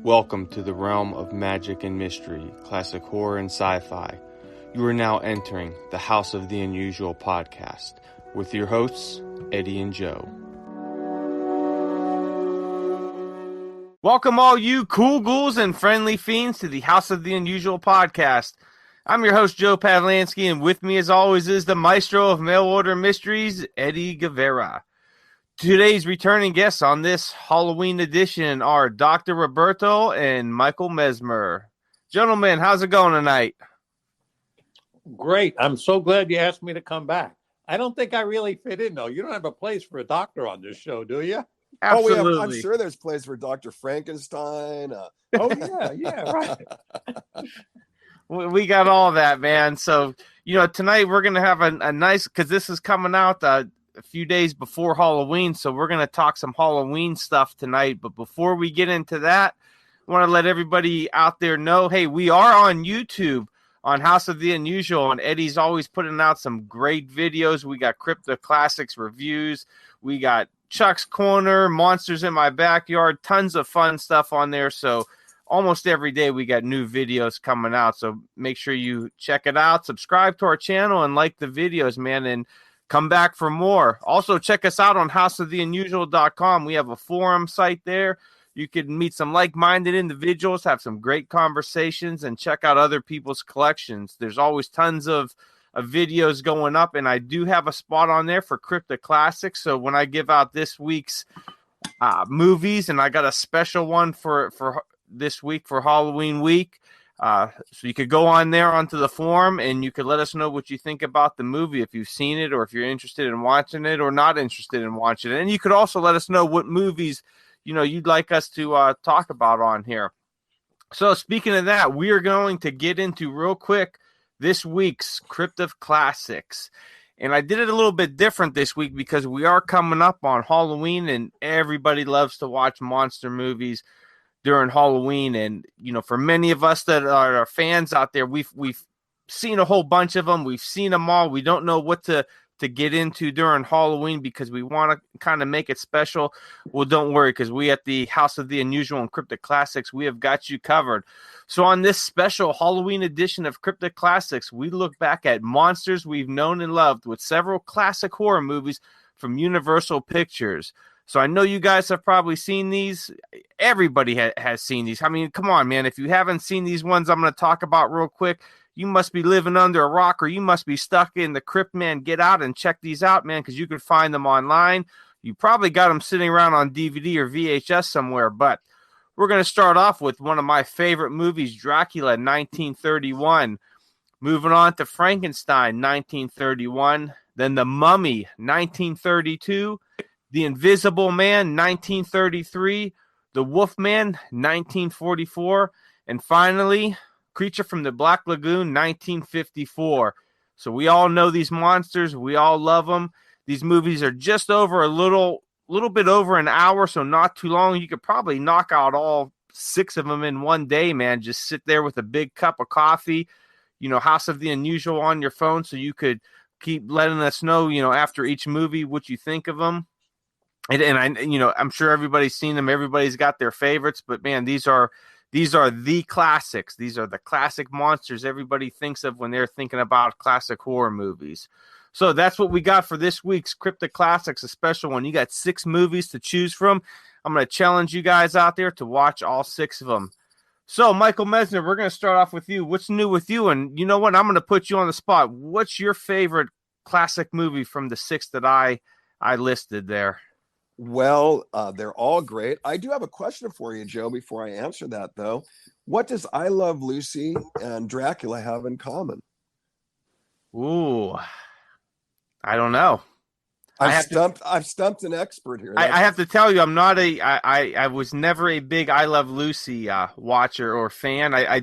Welcome to the realm of magic and mystery, classic horror and sci-fi. You are now entering the House of the Unusual podcast with your hosts, Eddie and Joe. Welcome all you cool ghouls and friendly fiends to the House of the Unusual podcast. I'm your host, Joe Pavlansky, and with me as always is the maestro of mail order mysteries, Eddie Guevara. Today's returning guests on this Halloween edition are Dr. Roberto and Michael Mezmer. Gentlemen, how's it going tonight? Great. I'm so glad you asked me to come back. I don't think I really fit in, though. You don't have a place for a doctor on this show, do you? Absolutely. I'm sure there's place for Dr. Frankenstein. Yeah, right. We got all that, man. So, tonight we're going to have a nice, because this is coming out a few days before Halloween, so we're going to talk some Halloween stuff tonight. But before we get into that, I want to let everybody out there know, hey, we are on YouTube on House of the Unusual, and Eddie's always putting out some great videos. We got Crypto Classics reviews. We got Chuck's Corner, Monsters in My Backyard, tons of fun stuff on there. So almost every day we got new videos coming out. So make sure you check it out, subscribe to our channel, and like the videos, man, and come back for more. Also, check us out on houseoftheunusual.com. We have a forum site there. You can meet some like-minded individuals, have some great conversations, and check out other people's collections. There's always tons of videos going up, and I do have a spot on there for Crypto Classics. So when I give out this week's movies, and I got a special one for this week for Halloween week, so you could go on there onto the forum and you could let us know what you think about the movie, if you've seen it or if you're interested in watching it or not interested in watching it. And you could also let us know what movies, you'd like us to talk about on here. So speaking of that, we are going to get into real quick this week's Crypto Classics. And I did it a little bit different this week because we are coming up on Halloween and everybody loves to watch monster movies during Halloween. And, for many of us that are fans out there, we've seen a whole bunch of them. We've seen them all. We don't know what to get into during Halloween because we want to kind of make it special. Well, don't worry, because we at the House of the Unusual and Crypto Classics, we have got you covered. So on this special Halloween edition of Crypto Classics, we look back at monsters we've known and loved with several classic horror movies from Universal Pictures. So I know you guys have probably seen these. Everybody has seen these. I mean, come on, man. If you haven't seen these ones I'm going to talk about real quick, you must be living under a rock or you must be stuck in the crypt, man. Get out and check these out, man, because you can find them online. You probably got them sitting around on DVD or VHS somewhere. But we're going to start off with one of my favorite movies, Dracula, 1931. Moving on to Frankenstein, 1931. Then The Mummy, 1932. The Invisible Man, 1933. The Wolfman, 1944. And finally, Creature from the Black Lagoon, 1954. So we all know these monsters. We all love them. These movies are just over a little bit over an hour, so not too long. You could probably knock out all 6 of them in one day, man. Just sit there with a big cup of coffee, House of the Unusual on your phone, so you could keep letting us know, after each movie what you think of them. And I'm sure everybody's seen them. Everybody's got their favorites, but man, these are the classics. These are the classic monsters everybody thinks of when they're thinking about classic horror movies. So that's what we got for this week's Crypto Classics, a special one. You got 6 movies to choose from. I'm going to challenge you guys out there to watch all 6 of them. So, Michael Mezmer, we're going to start off with you. What's new with you? And you know what? I'm going to put you on the spot. What's your favorite classic movie from the 6 that I listed there? Well, they're all great. I do have a question for you, Joe, before I answer that, though. What does I Love Lucy and Dracula have in common? Ooh, I don't know. I've stumped an expert here. I have to tell you, I'm not I was never a big I Love Lucy watcher or fan. I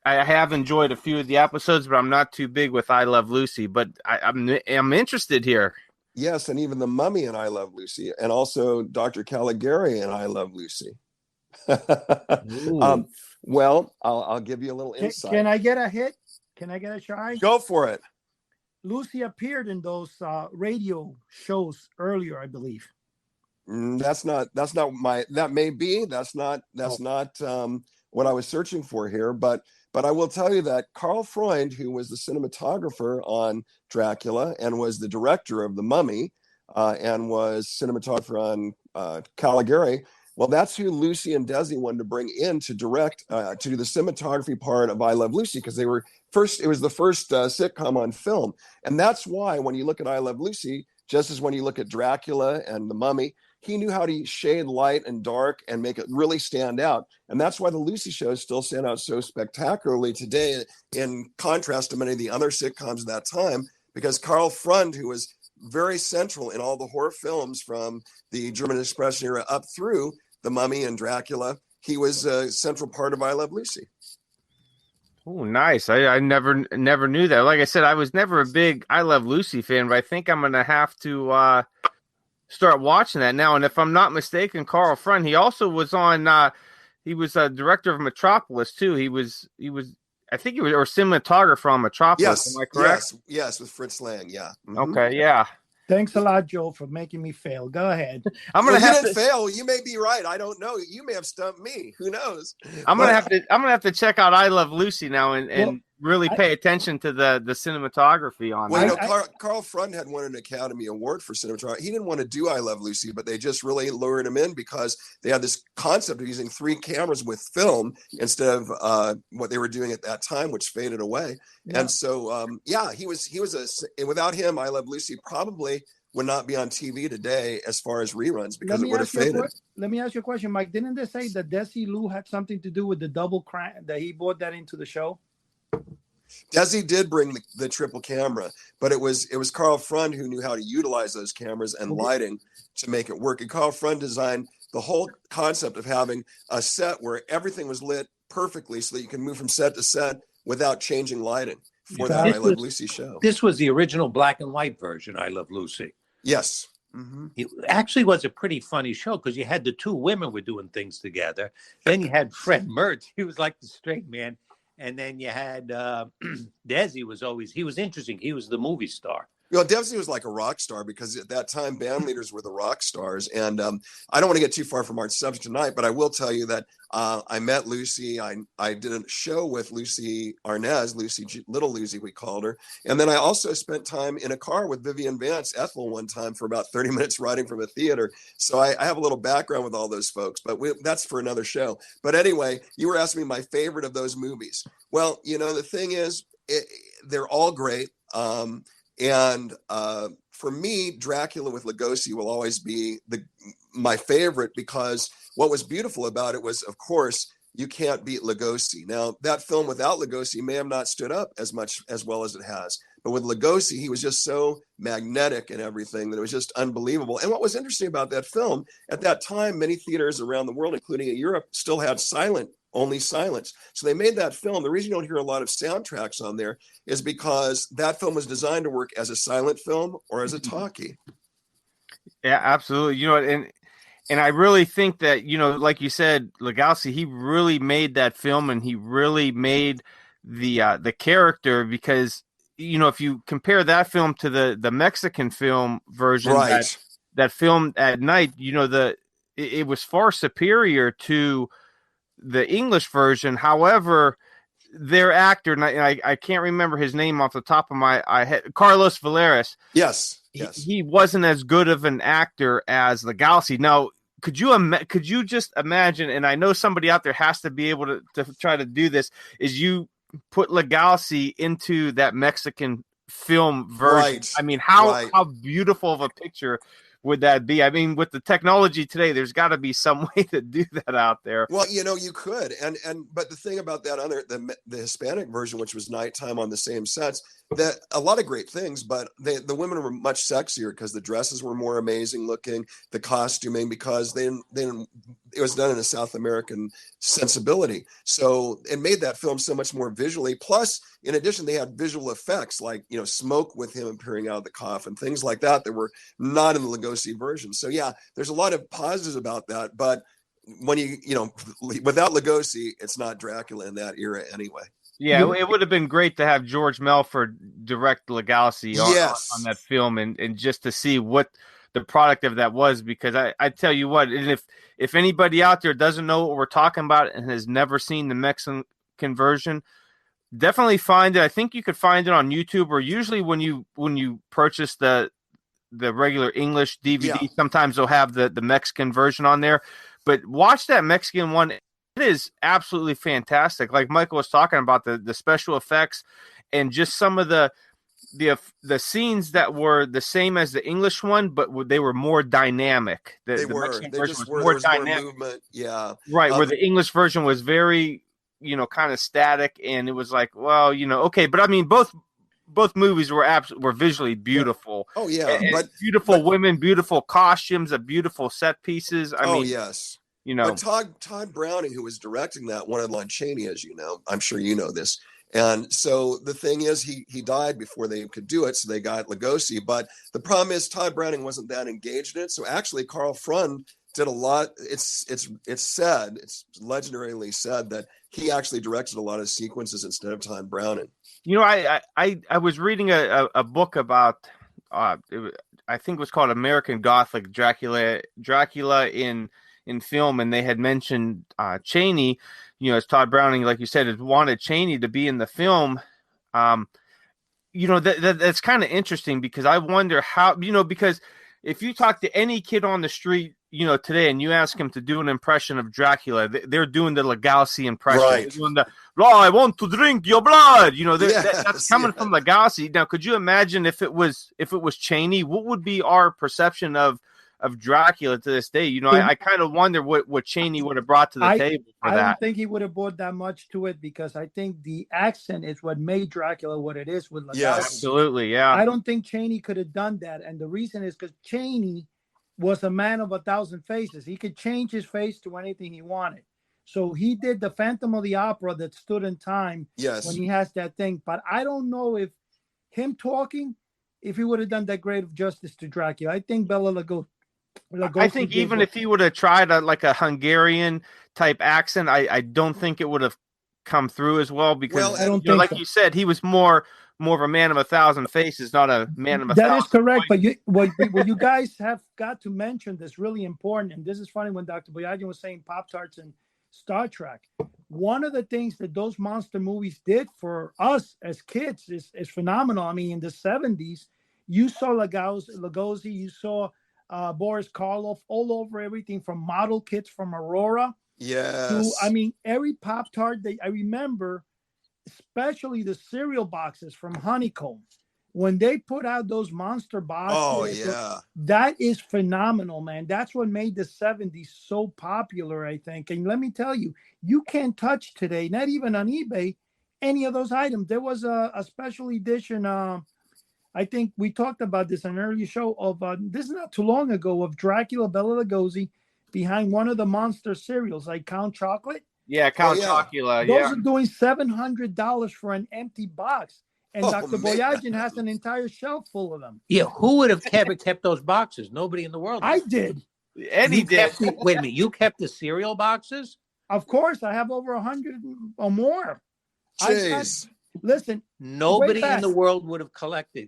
have enjoyed a few of the episodes, but I'm not too big with I Love Lucy. But I'm interested here. Yes, and even The Mummy and I Love Lucy, and also Dr. Caligari and I Love Lucy. Well, I'll give you a little insight. Can I get a hit? Can I get a try? Go for it. Lucy appeared in those radio shows earlier, I believe. That may be, that's not what I was searching for here, but I will tell you that Karl Freund, who was the cinematographer on Dracula and was the director of The Mummy, and was cinematographer on Caligari, well, that's who Lucy and Desi wanted to bring in to direct, to do the cinematography part of I Love Lucy, because it was the first sitcom on film. And that's why when you look at I Love Lucy, just as when you look at Dracula and The Mummy, he knew how to shade light and dark and make it really stand out. And that's why the Lucy shows still stand out so spectacularly today, in contrast to many of the other sitcoms of that time, because Karl Freund, who was very central in all the horror films from the German Expression era up through The Mummy and Dracula, he was a central part of I Love Lucy. Oh, nice. I never knew that. Like I said, I was never a big I Love Lucy fan, but I think I'm going to have to start watching that now. And if I'm not mistaken, Karl Freund, he also was on, he was a director of Metropolis too. He was, I think he was, or cinematographer on Metropolis. Yes. Am I correct? Yes, with Fritz Lang. Yeah. Okay. Yeah. Thanks a lot, Joe, for making me fail. Go ahead. You didn't fail. You may be right. I don't know. You may have stumped me. Who knows? I'm gonna have to check out I Love Lucy now and really pay attention to the cinematography on that. Karl Freund had won an Academy Award for cinematography. He didn't want to do I Love Lucy, but they just really lured him in because they had this concept of using 3 cameras with film instead of what they were doing at that time, which faded away. Yeah. And so, he was without him, I Love Lucy probably would not be on TV today as far as reruns, because it would have faded. Let me ask you a question, Mike. Didn't they say that Desilu had something to do with the double crank, that he brought that into the show? Desi did bring the triple camera, but it was Karl Freund who knew how to utilize those cameras and lighting to make it work. And Karl Freund designed the whole concept of having a set where everything was lit perfectly so that you can move from set to set without changing lighting for that I Love Lucy show. This was the original black and white version, I Love Lucy. Yes. Mm-hmm. It actually was a pretty funny show because you had the 2 women were doing things together. Then you had Fred Mertz. He was like the straight man. And then you had Desi he was interesting. He was the movie star. Well, Desi was like a rock star because at that time, band leaders were the rock stars. And I don't want to get too far from our subject tonight, but I will tell you that I met Lucy. I did a show with Lucy Arnaz, Little Lucy, we called her. And then I also spent time in a car with Vivian Vance, Ethel, one time for about 30 minutes riding from a theater. So I have a little background with all those folks, but that's for another show. But anyway, you were asking me my favorite of those movies. Well, the thing is, they're all great. And for me, Dracula with Lugosi will always be my favorite, because what was beautiful about it was, of course, you can't beat Lugosi. Now, that film without Lugosi may have not stood up as well as it has. But with Lugosi, he was just so magnetic and everything that it was just unbelievable. And what was interesting about that film, at that time, many theaters around the world, including in Europe, still had only silence. So they made that film. The reason you don't hear a lot of soundtracks on there is because that film was designed to work as a silent film or as a talkie. Yeah, absolutely. And I really think that, like you said, Lugosi, he really made that film, and he really made the character, because, if you compare that film to the Mexican film version, right, that film at night, it was far superior to the English version. However, their actor, and I can't remember his name off the top of my head, Carlos Villegas. Yes. He wasn't as good of an actor as Lugosi. Now, could you just imagine? And I know somebody out there has to be able to try to do this. Is you put Lugosi into that Mexican film version? Right. I mean, how beautiful of a picture would that be? I mean, with the technology today, there's got to be some way to do that out there. Well, you could, but the thing about that the Hispanic version, which was nighttime on the same sets, that a lot of great things, but the women were much sexier because the dresses were more amazing looking, the costuming, because it was done in a South American sensibility. So it made that film so much more visually. Plus, in addition, they had visual effects like, smoke with him appearing out of the coffin, things like that were not in the Lugosi version. So yeah, there's a lot of positives about that. But when without Lugosi, it's not Dracula in that era anyway. Yeah, it would have been great to have George Melford direct Lugosi on that film, and just to see what the product of that was, because I tell you what, and if anybody out there doesn't know what we're talking about and has never seen the Mexican version, definitely find it. I think you could find it on YouTube, or usually when you purchase the regular English DVD, sometimes they'll have the Mexican version on there. But watch that Mexican one. It is absolutely fantastic. Like Michael was talking about, the special effects and just some of the scenes that were the same as the English one, but they were more dynamic. The Mexican version was more dynamic. More movement. Yeah. Right. Where the English version was very, kind of static, and it was like, well, okay. But I mean, both movies were visually beautiful. Oh yeah. And beautiful women, beautiful costumes, beautiful set pieces. I mean, yes. But Todd Browning, who was directing that, wanted Lon Chaney, as you know. I'm sure you know this. And so the thing is, he died before they could do it, so they got Lugosi. But the problem is, Todd Browning wasn't that engaged in it. So actually, Carl Freund did a lot. It's legendarily said that he actually directed a lot of sequences instead of Todd Browning. I was reading a book about I think it was called American Gothic Dracula in film, and they had mentioned Chaney. As Todd Browning, like you said, had wanted Chaney to be in the film. That's kind of interesting, because I wonder how, because if you talk to any kid on the street, today, and you ask him to do an impression of Dracula, they're doing the Lugosi impression. Right. They're doing I want to drink your blood. That's coming from Lugosi. Now, could you imagine if it was Chaney? What would be our perception of Dracula to this day? I kind of wonder what Chaney would have brought to the table for that. I don't think he would have brought that much to it, because I think the accent is what made Dracula what it is with Lugosi. Yes. Absolutely, yeah. I don't think Chaney could have done that, and the reason is because Chaney was a man of 1,000 faces. He could change his face to anything he wanted. So he did the Phantom of the Opera that stood in time. Yes. When he has that thing. But I don't know if him talking, if he would have done that great of justice to Dracula. I think Bela Lugosi. I think even if he would have tried a Hungarian type accent, I don't think it would have come through as well, because I don't think like so. you said, he was more of a man of 1,000 faces, not a man of 1,000. That is correct. But what you guys have got to mention that's really important, and this is funny when Dr. Boyadjian was saying Pop-Tarts and Star Trek. One of the things that those monster movies did for us as kids is phenomenal. I mean, in the 70s, you saw Lugosi, you saw Boris Karloff all over everything, from model kits from Aurora. Yes. Every Pop-Tart that I remember, especially the cereal boxes from Honeycomb, when they put out those monster boxes. Oh yeah, that is phenomenal, man. That's what made the 70s so popular, I think. And let me tell you, you can't touch today, not even on eBay, any of those items. There was a special edition. I think we talked about this in an earlier show of this is not too long ago, of Dracula, Bela Lugosi behind one of the monster cereals, like Count Chocolate. Yeah, Count Chocula. Those are doing $700 for an empty box. And Dr. Boyadjian has an entire shelf full of them. Yeah, who would have kept those boxes? Nobody in the world. I did. Eddie did. Wait a minute, you kept the cereal boxes? Of course, I have over 100 or more. Jeez. Listen. Nobody in the world would have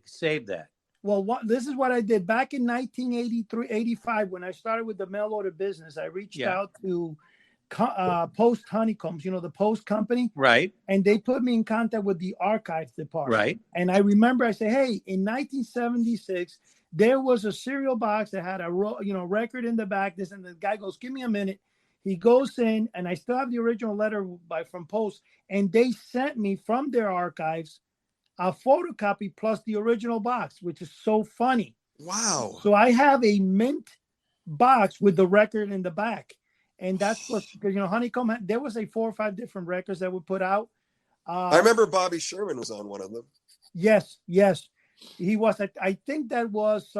saved that. Well, this is what I did. Back in 1983, 85, when I started with the mail order business, I reached out to Post Honeycombs, the Post company. Right. And they put me in contact with the archives department. Right. And I remember I said, hey, in 1976, there was a cereal box that had a record in the back. And the guy goes, give me a minute. He goes in, and I still have the original letter from Post, and they sent me from their archives a photocopy plus the original box, which is so funny. Wow. So I have a mint box with the record in the back. And that's what, because, Honeycomb, there was 4 or 5 different records that we put out. I remember Bobby Sherman was on one of them. Yes. He was. I think that was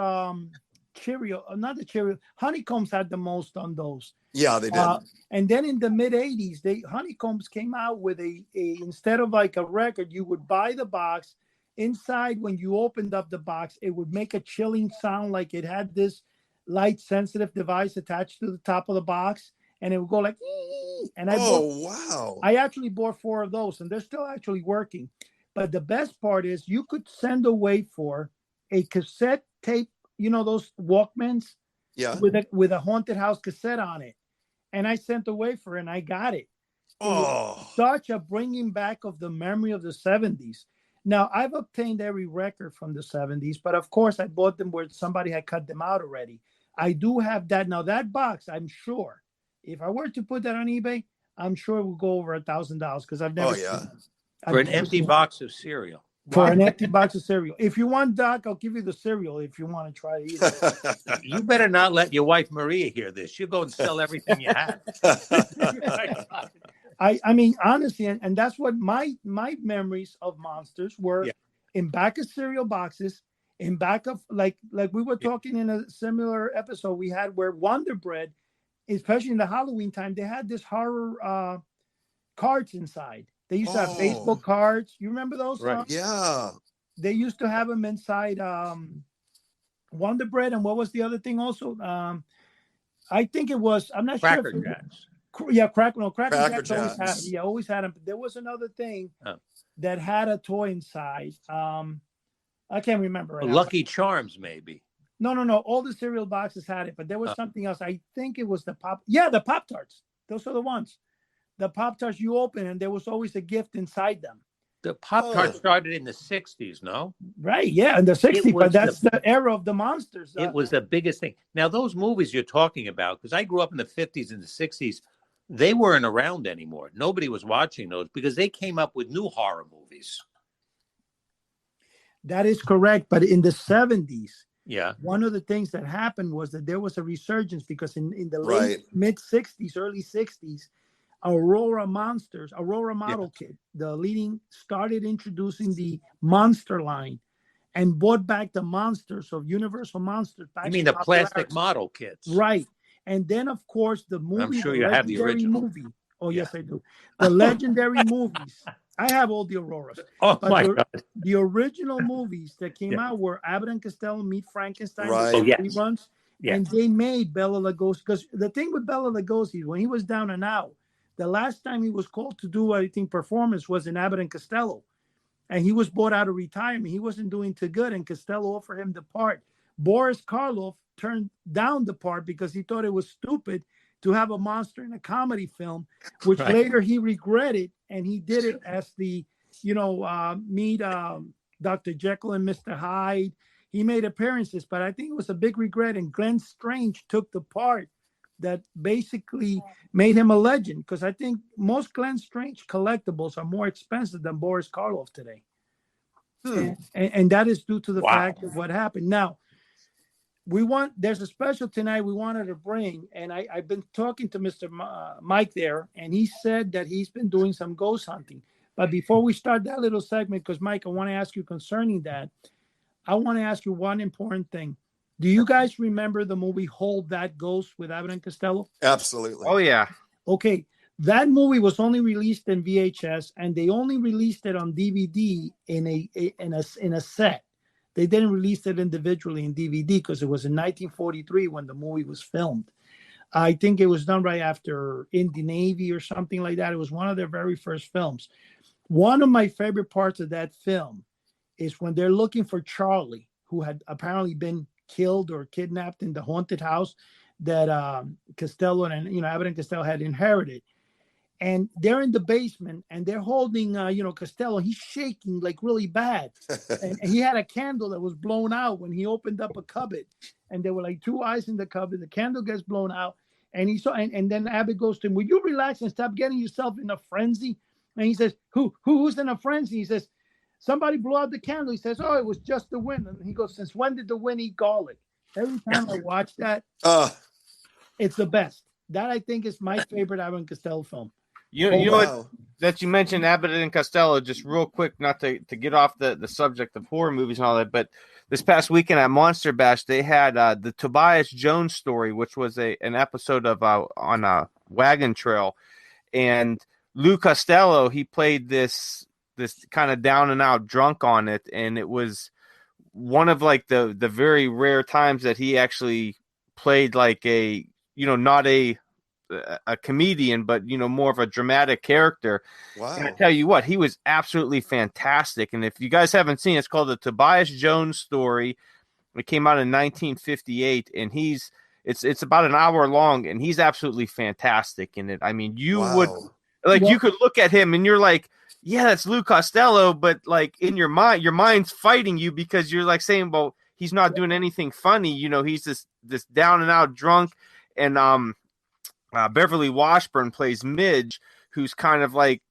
Cheerio, not the Cheerio. Honeycombs had the most on those. Yeah, they did. And then in the mid 80s, Honeycombs came out with a instead of like a record, you would buy the box. Inside, when you opened up the box, it would make a chilling sound, like it had this light sensitive device attached to the top of the box, and it would go like, ee! And I actually bought 4 of those, and they're still actually working. But the best part is you could send away for a cassette tape those Walkmans Yeah. with a haunted house cassette on it, and I sent away for it, and I got it. Oh, Such a bringing back of the memory of the 70s. Now, I've obtained every record from the 70s, but of course I bought them where somebody had cut them out already. I do have that. Now, that box, I'm sure, if I were to put that on eBay, I'm sure it would go over $1,000 because I've never oh yeah. For an empty box of cereal. For an empty box of cereal. If you want, Doc, I'll give you the cereal if you want to try it either. You better not let your wife Maria hear this. She'll go and sell everything you have. I mean, honestly, and that's what my memories of monsters were in back of cereal boxes, in back of like we were talking in a similar episode we had where Wonder Bread, especially in the Halloween time, they had this horror cards inside. They used to have baseball cards. You remember those? Right. Yeah. They used to have them inside Wonder Bread, and what was the other thing also? I think it was, I'm not Cracker sure. Jacks. Yeah, Cracker Jacks. always had, always had them. But there was another thing that had a toy inside. I can't remember right now. Lucky Charms, maybe. No. All the cereal boxes had it, but there was something else. I think it was the Pop-Tarts. Those are the ones. The Pop-Tarts you open, and there was always a gift inside them. The Pop-Tarts started in the 60s, no? Right, yeah, in the 60s, but that's the era of the monsters. It was the biggest thing. Now, those movies you're talking about, because I grew up in the 50s and the 60s, they weren't around anymore. Nobody was watching those because they came up with new horror movies. That is correct, but in the 70s, one of the things that happened was that there was a resurgence because in the late mid-60s, early 60s, Aurora Model Kit, the leading, started introducing the monster line and brought back the monsters of Universal Monsters. You mean the plastic model kits? Right. And then, of course, the movie. I'm sure you have the original. Movie. Oh, yes, I do. The legendary movies. I have all the Auroras. Oh, my God. The original movies that came out were Abbott and Costello Meet Frankenstein. Right. Reruns, and they made Bela Lugosi. Because the thing with Bela Lugosi, when he was down and out, the last time he was called to do, I think, performance was in Abbott and Costello. And he was bought out of retirement. He wasn't doing too good, and Costello offered him the part. Boris Karloff turned down the part because he thought it was stupid to have a monster in a comedy film, which later he regretted, and he did it as the, meet Dr. Jekyll and Mr. Hyde. He made appearances, but I think it was a big regret, and Glenn Strange took the part that basically made him a legend, because I think most Glenn Strange collectibles are more expensive than Boris Karloff today. And that is due to the fact of what happened. Now, there's a special tonight we wanted to bring, and I've been talking to Mr. Mike there, and he said that he's been doing some ghost hunting. But before we start that little segment, because Mike, I want to ask you concerning that, I want to ask you one important thing. Do you guys remember the movie Hold That Ghost with Abbott and Costello? Absolutely. Oh, yeah. Okay. That movie was only released in VHS, and they only released it on DVD in a set. They didn't release it individually in DVD because it was in 1943 when the movie was filmed. I think it was done right after Indy Navy or something like that. It was one of their very first films. One of my favorite parts of that film is when they're looking for Charlie, who had apparently been killed or kidnapped in the haunted house that Costello and Abbott and Costello had inherited. And they're in the basement, and they're holding, Costello. He's shaking like really bad, and he had a candle that was blown out when he opened up a cupboard, and there were like two eyes in the cupboard. The candle gets blown out, and he saw, and then Abbott goes to him, "Will you relax and stop getting yourself in a frenzy?" And he says, "Who's in a frenzy?" He says, "Somebody blew out the candle." He says, "Oh, it was just the wind." And he goes, "Since when did the wind eat garlic?" Every time I watch that, it's the best. That I think is my favorite Abbott and Costello film. You know what, that you mentioned Abbott and Costello, just real quick, not to get off the subject of horror movies and all that, but this past weekend at Monster Bash, they had the Tobias Jones story, which was an episode of on a wagon trail, and Lou Costello, he played this kind of down and out drunk on it, and it was one of like the very rare times that he actually played like a, not a comedian, but more of a dramatic character. Wow. And I tell you what, he was absolutely fantastic. And if you guys haven't seen it, it's called the Tobias Jones story. It came out in 1958, and it's about an hour long, and he's absolutely fantastic in it. I mean, you would you could look at him and you're like, yeah, that's Lou Costello, but like in your mind's fighting you because you're like saying, well, he's not doing anything funny. He's this down and out drunk, and Beverly Washburn plays Midge, who's kind of like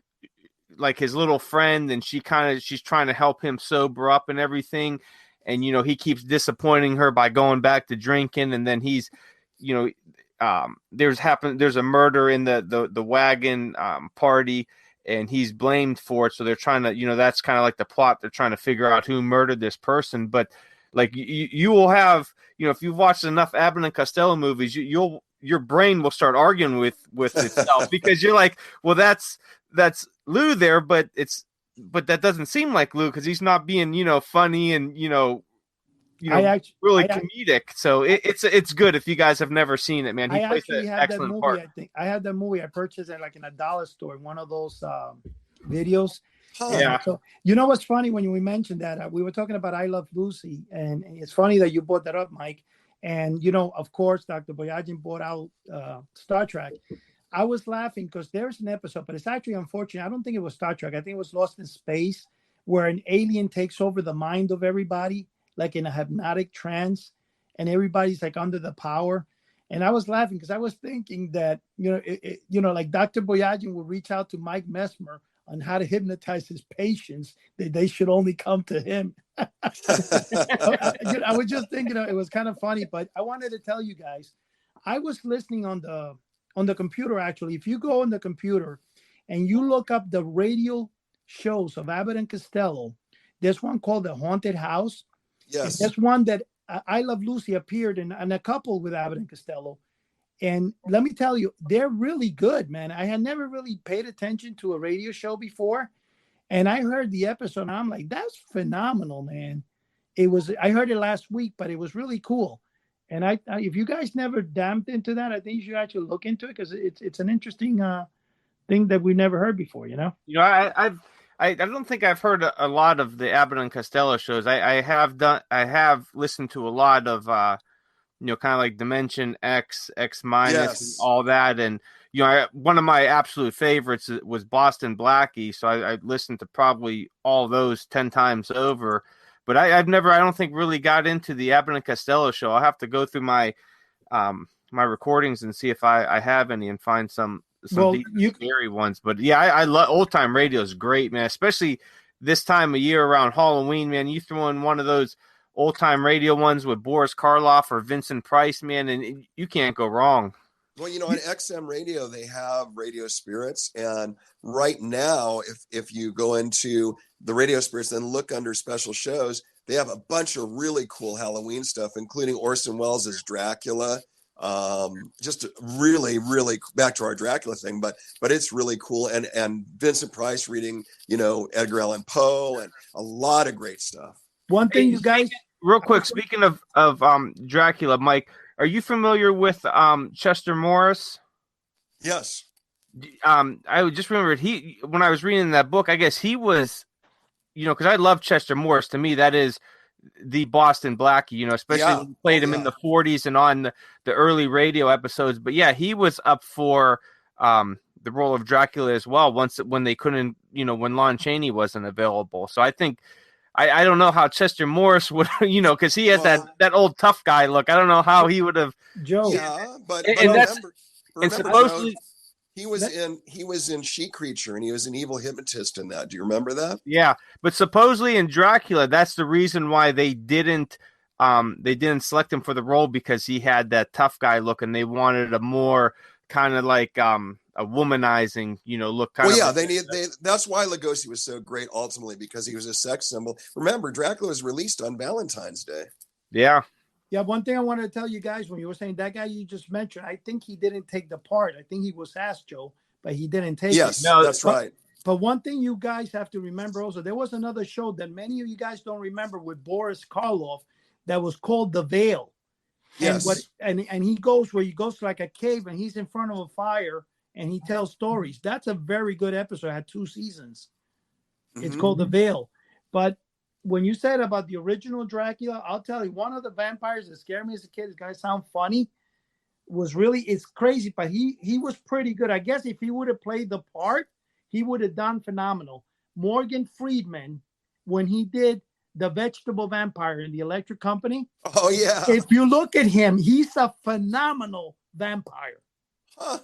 his little friend, and she's trying to help him sober up and everything. And, he keeps disappointing her by going back to drinking. And then he's, there's a murder in the wagon party, and he's blamed for it. So they're trying to, that's kind of like the plot. They're trying to figure out who murdered this person. But like you will have, if you've watched enough Abbott and Costello movies, your brain will start arguing with itself because you're like, well, that's Lou there, but that doesn't seem like Lou because he's not being, funny and really comedic. So it's good if you guys have never seen it, man. He plays an excellent part. I had that movie. I purchased it like in a dollar store, one of those videos. Yeah. So what's funny when we mentioned that we were talking about I Love Lucy, and it's funny that you brought that up, Mike. And of course, Dr. Boyadjian brought out Star Trek. I was laughing because there's an episode, but it's actually unfortunate. I don't think it was Star Trek. I think it was Lost in Space, where an alien takes over the mind of everybody, like in a hypnotic trance, and everybody's like under the power. And I was laughing because I was thinking that, like Dr. Boyadjian would reach out to Mike Mezmer on how to hypnotize his patients, that they should only come to him. I was just thinking it was kind of funny, but I wanted to tell you guys, I was listening on the computer. Actually, if you go on the computer and you look up the radio shows of Abbott and Costello, there's one called The Haunted House. Yes. There's one that I Love Lucy appeared in, and a couple with Abbott and Costello. And let me tell you, they're really good, man. I had never really paid attention to a radio show before. And I heard the episode, and I'm like, that's phenomenal, man. I heard it last week, but it was really cool. And I if you guys never damped into that, I think you should actually look into it because it's an interesting thing that we never heard before, I don't think I've heard a lot of the Abbott and Costello shows. I have listened to a lot of kind of like Dimension X, X minus, Yes. and all that. And one of my absolute favorites was Boston Blackie, so I listened to probably all those 10 times over. But I don't think really got into the Abbott and Costello show. I'll have to go through my my recordings and see if I have any and find some scary ones. But yeah, I love old time radio is great, man. Especially this time of year around Halloween, man. You throw in one of those old time radio ones with Boris Karloff or Vincent Price, man, and you can't go wrong. Well, on XM radio, they have Radio Spirits. And right now, if you go into the Radio Spirits and look under special shows, they have a bunch of really cool Halloween stuff, including Orson Welles as Dracula. Just really, really back to our Dracula thing, but it's really cool. And Vincent Price reading, Edgar Allan Poe, and a lot of great stuff. One thing, you guys, real quick, speaking of Dracula, Mike, are you familiar with Chester Morris? Yes. I just remembered when I was reading that book, I guess he was, because I love Chester Morris. To me, that is the Boston Blackie, especially when he played him in the 40s and on the early radio episodes. But yeah, he was up for the role of Dracula as well when they couldn't, when Lon Chaney wasn't available. So I think, I don't know how Chester Morris would, because he has that old tough guy look. I don't know how he would have. Joe. Yeah, but remember, supposedly Joe, he was in She Creature, and he was an evil hypnotist in that. Do you remember that? Yeah, but supposedly in Dracula, that's the reason why they didn't select him for the role, because he had that tough guy look, and they wanted a more kind of like a womanizing, look. That's why Lugosi was so great ultimately, because he was a sex symbol. Remember, Dracula was released on Valentine's Day. Yeah. Yeah, one thing I wanted to tell you guys, when you were saying that guy you just mentioned, I think he didn't take the part. I think he was asked, Joe, but he didn't take it. Yes, no, that's right. But one thing you guys have to remember also, there was another show that many of you guys don't remember with Boris Karloff that was called The Veil. Yes. And he goes to like a cave, and he's in front of a fire, and he tells stories. That's a very good episode. It had 2 seasons. It's called The Veil. But when you said about the original Dracula, I'll tell you, one of the vampires that scared me as a kid, it's gonna sound funny, was really, it's crazy, but he was pretty good. I guess if he would have played the part, he would have done phenomenal. Morgan Freeman, when he did the vegetable vampire in the Electric Company. Oh yeah. If you look at him, he's a phenomenal vampire. Huh.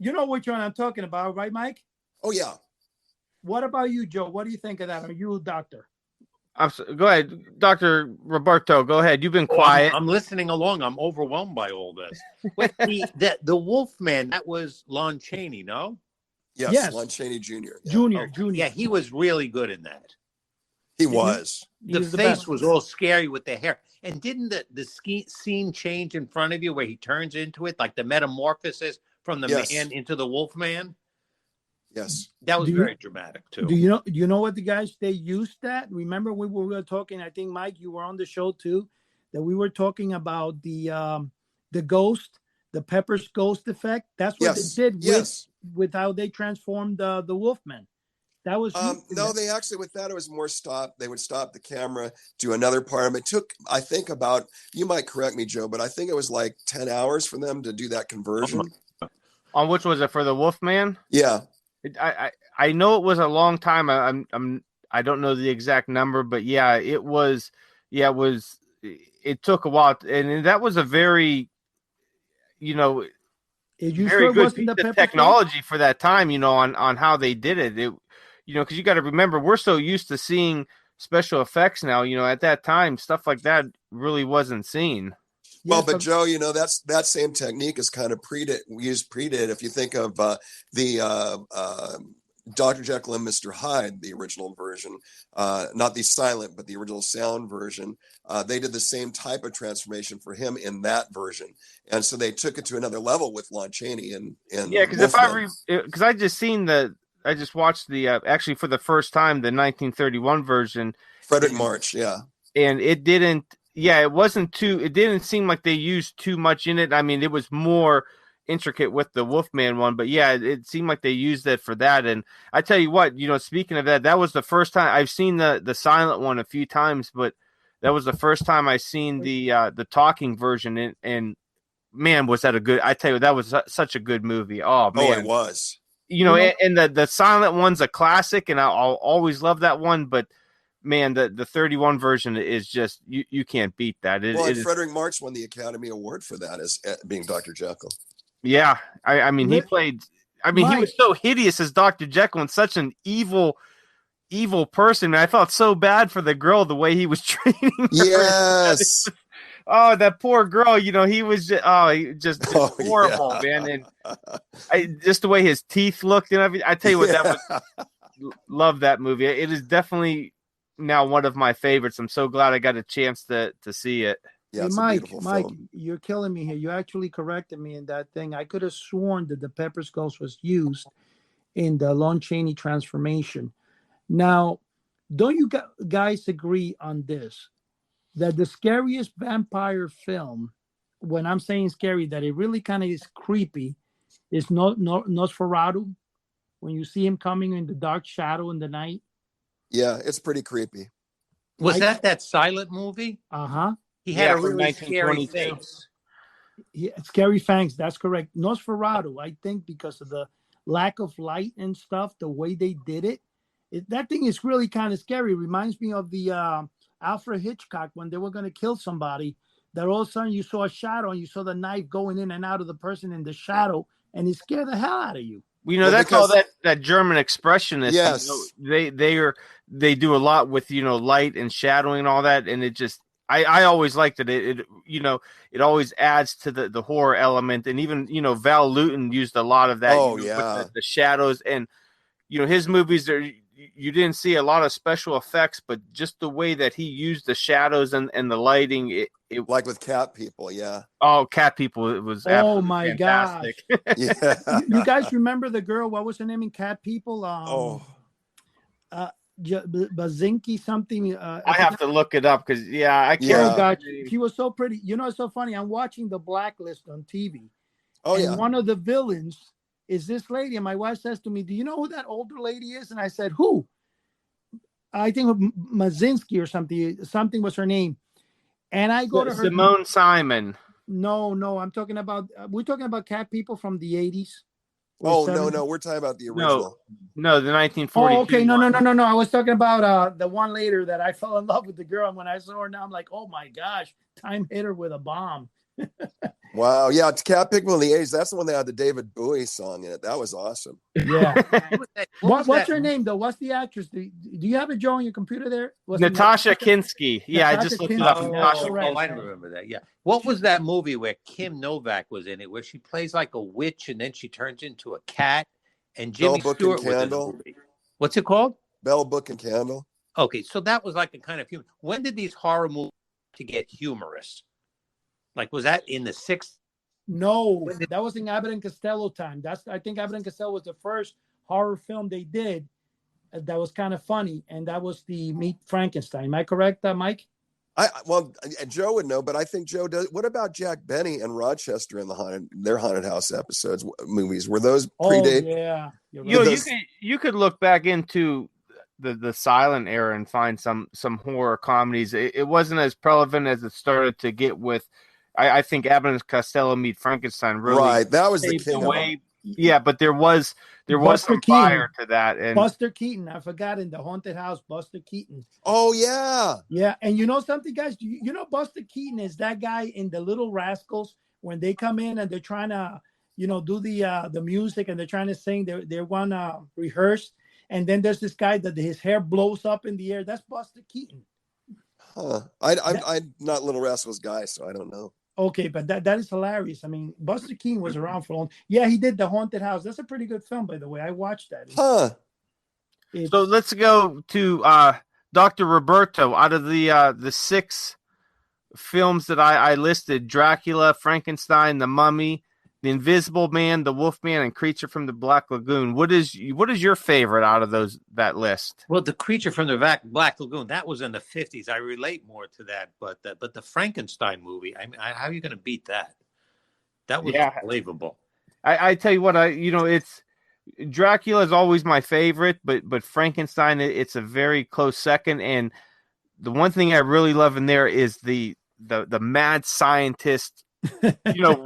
You know which one I'm talking about, right, Mike? Oh yeah. What about you, Joe? What do you think of that? Are you a doctor? Go ahead, Dr. Roberto. Go ahead. You've been quiet. I'm listening along. I'm overwhelmed by all this. Wait, the Wolfman, that was Lon Chaney, no? Yes. Lon Chaney Jr. Yeah. Junior. Yeah, he was really good in that. He was. The face was all scary with the hair. And didn't the scene change in front of you where he turns into it, like the metamorphosis from the man into the Wolfman? Yes. That was very dramatic too. Do you know what the guys, they used that? Remember we were talking, I think, Mike, you were on the show too, that we were talking about the ghost, the Pepper's ghost effect. That's what they did with how they transformed the Wolfman. That was no, they actually, with that, it was more they would stop the camera, do another part. It took, I think, about, you might correct me, Joe, but I think it was like 10 hours for them to do that conversion. On which was it, for the Wolfman? Yeah. I know it was a long time. I don't know the exact number, but yeah, it was. Yeah, it took a while, and that was a very, very good piece of technology for that time. On how they did it. Because you got to remember, we're so used to seeing special effects now. At that time, stuff like that really wasn't seen. Well, but Joe, that same technique is kind of used predate. If you think of the Dr. Jekyll and Mr. Hyde, the original version, not the silent, but the original sound version, they did the same type of transformation for him in that version, and so they took it to another level with Lon Chaney and yeah. Because I just watched the actually for the first time the 1931 version, Frederick March, yeah, and it didn't. Yeah, it didn't seem like they used too much in it. I mean, it was more intricate with the Wolfman one, but yeah, it seemed like they used it for that. And I tell you what, speaking of that, that was the first time I've seen the silent one a few times, but that was the first time I seen the talking version. And man, was that a good, I tell you, that was such a good movie. Oh man. Oh, it was. And the silent one's a classic, and I'll always love that one, but man, the 31 version is just, you can't beat that. Frederick March won the Academy Award for that as being Dr. Jekyll. Yeah, I mean, he played. I mean, he was so hideous as Dr. Jekyll and such an evil person. I felt so bad for the girl the way he was treating her. Yes. Oh, that poor girl. He was just horrible, man. And just the way his teeth looked and everything. I tell you what, that was love that movie. It is definitely now one of my favorites. I'm so glad I got a chance to see it. Yeah, hey, Mike, you're killing me here. You actually corrected me in that thing. I could have sworn that the Pepper's Ghost was used in the Lon Chaney transformation. Now, don't you guys agree on this? That the scariest vampire film, when I'm saying scary, that it really kind of is creepy, is Nosferatu. When you see him coming in the dark shadow in the night. Yeah, it's pretty creepy. Was that silent movie? Uh-huh. He had a really scary face. Yeah, scary fangs. That's correct. Nosferatu, I think, because of the lack of light and stuff, the way they did it, that thing is really kind of scary. It reminds me of the Alfred Hitchcock when they were going to kill somebody. That all of a sudden you saw a shadow and you saw the knife going in and out of the person in the shadow, and it scared the hell out of you. That's all that German expressionist. Yes, they do a lot with light and shadowing and all that, and it just. I always liked it. It always adds to the horror element, and even Val Lewton used a lot of that. With the shadows, and his movies are. You didn't see a lot of special effects, but just the way that he used the shadows and the lighting, it like with Cat People, yeah. Oh, Cat People, it was my fantastic. gosh. Yeah. You guys remember the girl? What was her name in Cat People? Bazinski something. I have to look it up because I can't. Oh God, she was so pretty. It's so funny. I'm watching The Blacklist on TV. Oh and one of the villains is this lady, and my wife says to me, "Do you know who that older lady is?" And I said, "Who?" I think Mazinski or something. Something was her name. And I go to her. Simone Simon. No, I'm talking about. We're talking about cat people from the 80s. Oh, no, we're talking about the original. No, the 1942. Oh, okay. No. I was talking about the one later that I fell in love with the girl. And when I saw her now, I'm like, oh my gosh, time hit her with a bomb. Wow. Yeah, it's Cat People in the 80s. That's the one that had the David Bowie song in it. That was awesome. Yeah. What's her that? name, though? What's the actress? Do you have it, Joe, on your computer there? Natasha Kinski. Yeah, I just looked it up. Natasha Kinski. I remember that. Yeah. What was that movie where Kim Novak was in it, where she plays like a witch and then she turns into a cat? And Jimmy Bell, Book, Stewart and was in the Candle. movie. What's it called? Bell, Book, and Candle. Okay, so that was like a kind of humor. When did these horror movies to get humorous? Like, was that in the 60s? No, that was in Abbott and Costello time. I think Abbott and Costello was the first horror film they did that was kind of funny, and that was the Meet Frankenstein. Am I correct, Mike? Well, Joe would know, but I think Joe does. What about Jack Benny and Rochester in their haunted house episodes movies? Were those predate? Oh, yeah. You could look back into the silent era and find some horror comedies. It wasn't as prevalent as it started to get with. I think Abbott and Costello Meet Frankenstein really right. That was the king way. Yeah, but there was some fire to that. And Buster Keaton, I forgot, in the haunted house, Buster Keaton. Oh yeah, yeah. And you know something, guys? You know Buster Keaton is that guy in the Little Rascals when they come in and they're trying to, do the music and they're trying to sing. They want to rehearse, and then there's this guy that his hair blows up in the air. That's Buster Keaton. Huh? I'm not Little Rascals guy, so I don't know. Okay, but that is hilarious. I mean, Buster Keaton was around for long. Yeah, he did The Haunted House. That's a pretty good film, by the way. I watched that. Huh. So let's go to Dr. Roberto. Out of the 6 films that I listed, Dracula, Frankenstein, The Mummy, The Invisible Man, The Wolfman, and Creature from the Black Lagoon. What is your favorite out of that list? Well, The Creature from the Black Lagoon, that was in the 50s. I relate more to that, but the Frankenstein movie, how are you going to beat that? That was unbelievable. I tell you what, it's Dracula is always my favorite, but Frankenstein, it's a very close second. And the one thing I really love in there is the mad scientist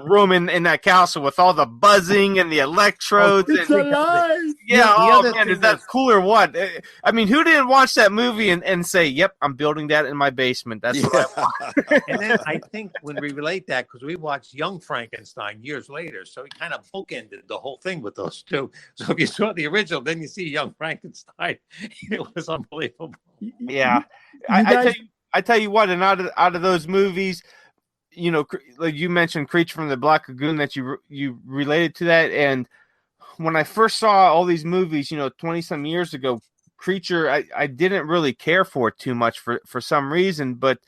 room in that castle with all the buzzing and the electrodes. It's alive. Yeah. Man, is that cool or what? I mean, who didn't watch that movie and say, "Yep, I'm building that in my basement"? That's what I want. And then I think when we relate that, because we watched Young Frankenstein years later, so we kind of bookended the whole thing with those two. So if you saw the original, then you see Young Frankenstein. It was unbelievable. Yeah, I tell you what, and out of those movies. Like you mentioned Creature from the Black Lagoon, that you related to that. And when I first saw all these movies, 20 some years ago, Creature, I didn't really care for it too much for some reason. But,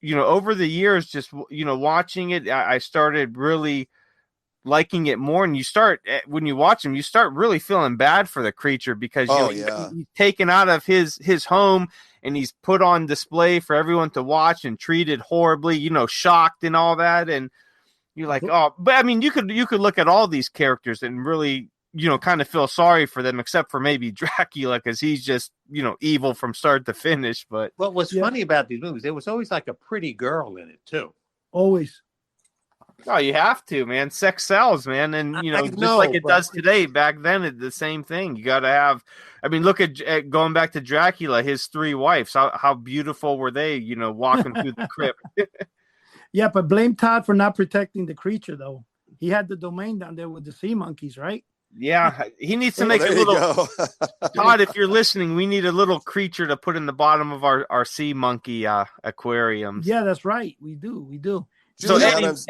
over the years, just, watching it, I started really liking it more. And when you watch him, you start really feeling bad for the creature because he's taken out of his home and he's put on display for everyone to watch and treated horribly, shocked and all that. And you're like, oh, but I mean, you could look at all these characters and really, kind of feel sorry for them, except for maybe Dracula, because he's just, evil from start to finish. But what's funny about these movies, there was always like a pretty girl in it too. Always. Oh, you have to, man. Sex sells, man. And, just like it does today, back then, it's the same thing. You got to have, I mean, look at going back to Dracula, his 3 wives. How beautiful were they, walking through the crypt? Yeah, but blame Todd for not protecting the creature, though. He had the domain down there with the sea monkeys, right? Yeah, he needs to make a little. Todd, if you're listening, we need a little creature to put in the bottom of our sea monkey aquariums. Yeah, that's right. We do. So Julie Adams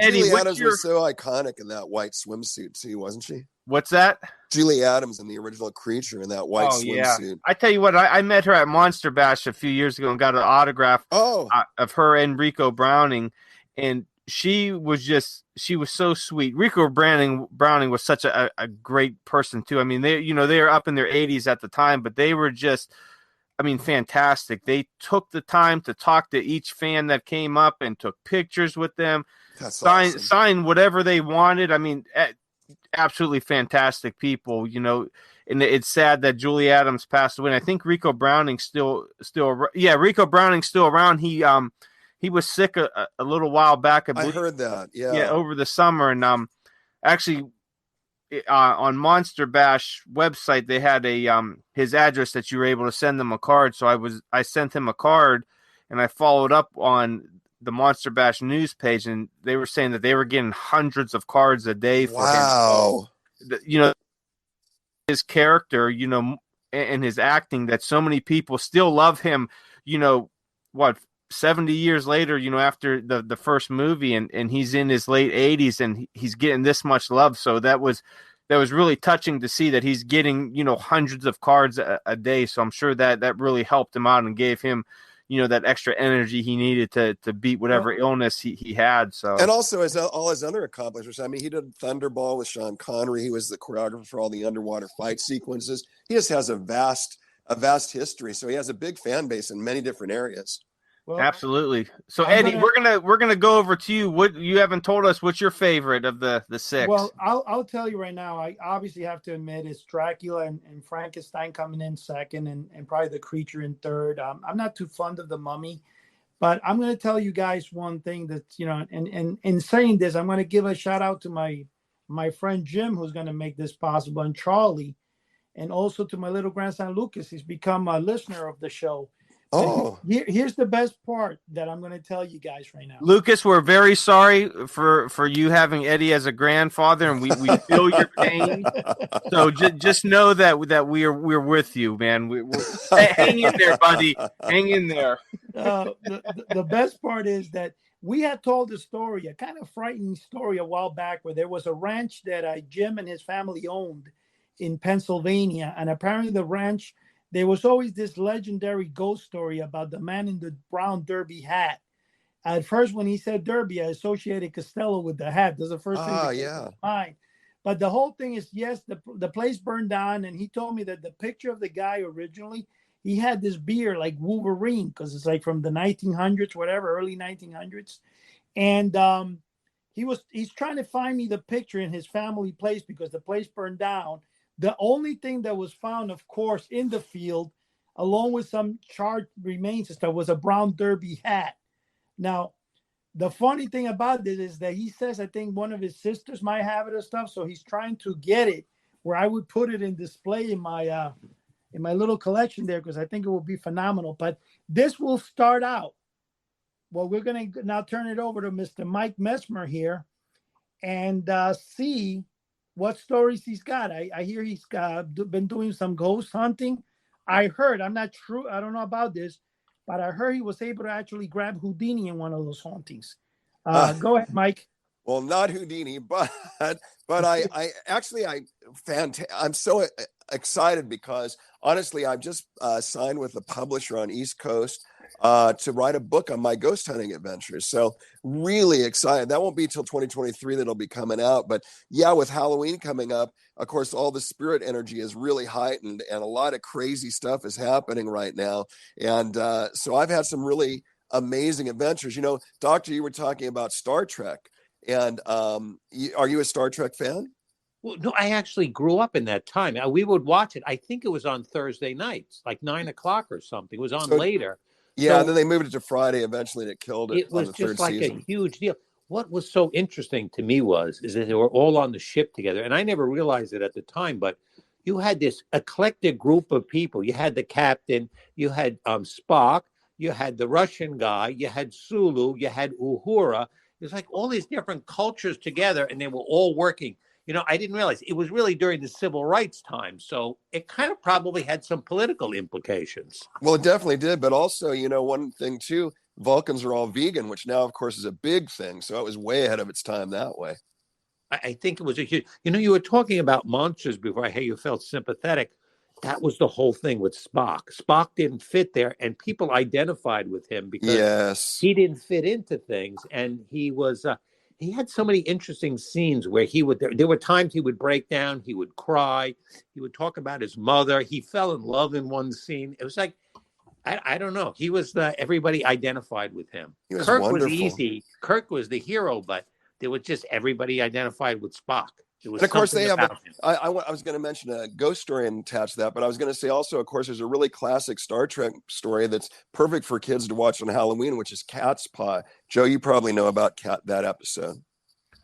was so iconic in that white swimsuit too, wasn't she? What's that? Julie Adams in the original Creature in that white swimsuit. Yeah. I tell you what, I met her at Monster Bash a few years ago and got an autograph of her and Rico Browning, and she was so sweet. Rico Browning was such a great person too. I mean, they were up in their 80s at the time, but they were just, I mean, fantastic. They took the time to talk to each fan that came up and took pictures with them. That's awesome. Sign awesome. Whatever they wanted. I mean, absolutely fantastic people, and it's sad that Julie Adams passed away. And I think Rico Browning's still, Rico Browning's still around. He was sick a little while back. I believe. heard that. Yeah, over the summer, and actually, on Monster Bash website, they had his address that you were able to send them a card. So I sent him a card, and I followed up on the Monster Bash news page, and they were saying that they were getting hundreds of cards a day for him. You know, his character, you know, and his acting, that so many people still love him, you know, 70 years later, you know, after the first movie, and he's in his late 80s and he's getting this much love. So that was really touching to see that he's getting, you know, hundreds of cards a day. So I'm sure that really helped him out and gave him, you know, that extra energy he needed to beat whatever illness he had. So, and also all his other accomplishments. I mean, he did Thunderball with Sean Connery. He was the choreographer for all the underwater fight sequences. He just has a vast history. So he has a big fan base in many different areas. Well, absolutely. So Eddie, we're gonna go over to you. What you haven't told us? What's your favorite of the six? Well, I'll tell you right now. I obviously have to admit it's Dracula and Frankenstein coming in second, and probably the Creature in third. I'm not too fond of the Mummy, but I'm going to tell you guys one thing that, you know, and in saying this, I'm going to give a shout out to my friend Jim, who's going to make this possible, and Charlie, and also to my little grandson Lucas. He's become a listener of the show. Oh, here's the best part that I'm going to tell you guys right now. Lucas, we're very sorry for you having Eddie as a grandfather, and we feel your pain. So just know that we're with you, man. We're hang in there, buddy. Hang in there. The best part is that we had told a story, a kind of frightening story a while back, where there was a ranch that Jim and his family owned in Pennsylvania, and apparently the ranch. There was always this legendary ghost story about the man in the brown derby hat. At first, when he said derby, I associated Costello with the hat. That's the first thing that came to mind. But the whole thing is, yes, the place burned down, and he told me that the picture of the guy originally, he had this beard like Wolverine, because it's like from the 1900s, whatever, early 1900s. And he's trying to find me the picture in his family place because the place burned down. The only thing that was found, of course, in the field, along with some charred remains and stuff, was a brown derby hat. Now, the funny thing about this is that he says, I think one of his sisters might have it or stuff, so he's trying to get it where I would put it in display in my little collection there, because I think it will be phenomenal. But this will start out. Well, we're going to now turn it over to Mr. Mike Mezmer here and see what stories he's got. I hear he's been doing some ghost hunting. I heard, I'm not true, I don't know about this, but I heard he was able to actually grab Houdini in one of those hauntings. Go ahead, Mike. Well, not Houdini, but I'm so excited because honestly, I've just signed with a publisher on East Coast to write a book on my ghost hunting adventures. So really excited. That won't be till 2023 that'll be coming out. But yeah, with Halloween coming up, of course, all the spirit energy is really heightened and a lot of crazy stuff is happening right now. And so I've had some really amazing adventures. You know, Doctor, you were talking about Star Trek. And are you a Star Trek fan? Well, no, I actually grew up in that time. We would watch it. I think it was on Thursday nights, like 9:00 or something. It was on later. Yeah, and then they moved it to Friday eventually, and it killed it. It was just like a huge deal. What was so interesting to me is that they were all on the ship together, and I never realized it at the time, but you had this eclectic group of people. You had the captain, you had Spock, you had the Russian guy, you had Sulu, you had Uhura. It was like all these different cultures together, and they were all working. You know, I didn't realize it was really during the civil rights time. So it kind of probably had some political implications. Well, it definitely did. But also, you know, one thing, too, Vulcans are all vegan, which now, of course, is a big thing. So it was way ahead of its time that way. I think it was a huge, you know, you were talking about monsters before. I hear you felt sympathetic. That was the whole thing with Spock. Spock didn't fit there, and people identified with him because he didn't fit into things. And he was... he had so many interesting scenes where there were times he would break down, he would cry, he would talk about his mother. He fell in love in one scene. It was like, I don't know. He was everybody identified with him. Kirk was easy. Kirk was the hero, but there was just everybody identified with Spock. It was And of course, something they have. about him. I was going to mention a ghost story and attach that, but I was going to say also, of course, there's a really classic Star Trek story that's perfect for kids to watch on Halloween, which is Cat's Paw. Joe, you probably know about that episode.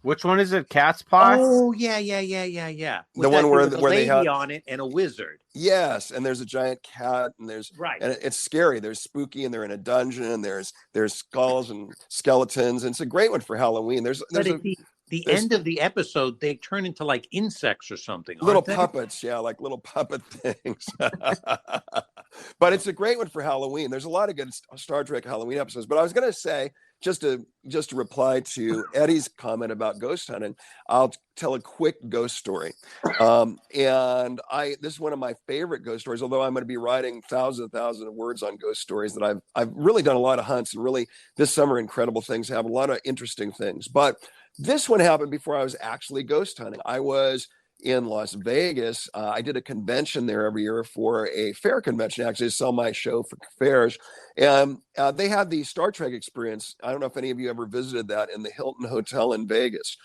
Which one is it? Cat's Paw? Oh, yeah. The one where there was a where they lady had on it and a wizard. yes, and there's a giant cat, and Right. and it's scary. There's spooky, and they're in a dungeon, and there's skulls and skeletons, and it's a great one for Halloween. There's But at the end of the episode, they turn into like insects or something. Little aren't they? puppets, yeah, like little puppet things. But it's a great one for Halloween. There's a lot of good Star Trek Halloween episodes. But I was going to say, just to reply to Eddie's comment about ghost hunting, I'll tell a quick ghost story. And this is one of my favorite ghost stories. Although I'm going to be writing thousands of words on ghost stories, that I've really done a lot of hunts, and really this summer incredible things happen, a lot of interesting things. But this one happened before I was actually ghost hunting. I was in Las Vegas. I did a convention there every year for a fair convention, actually, to sell my show for fairs. And they had the Star Trek experience. I don't know if any of you ever visited that in the Hilton Hotel in Vegas.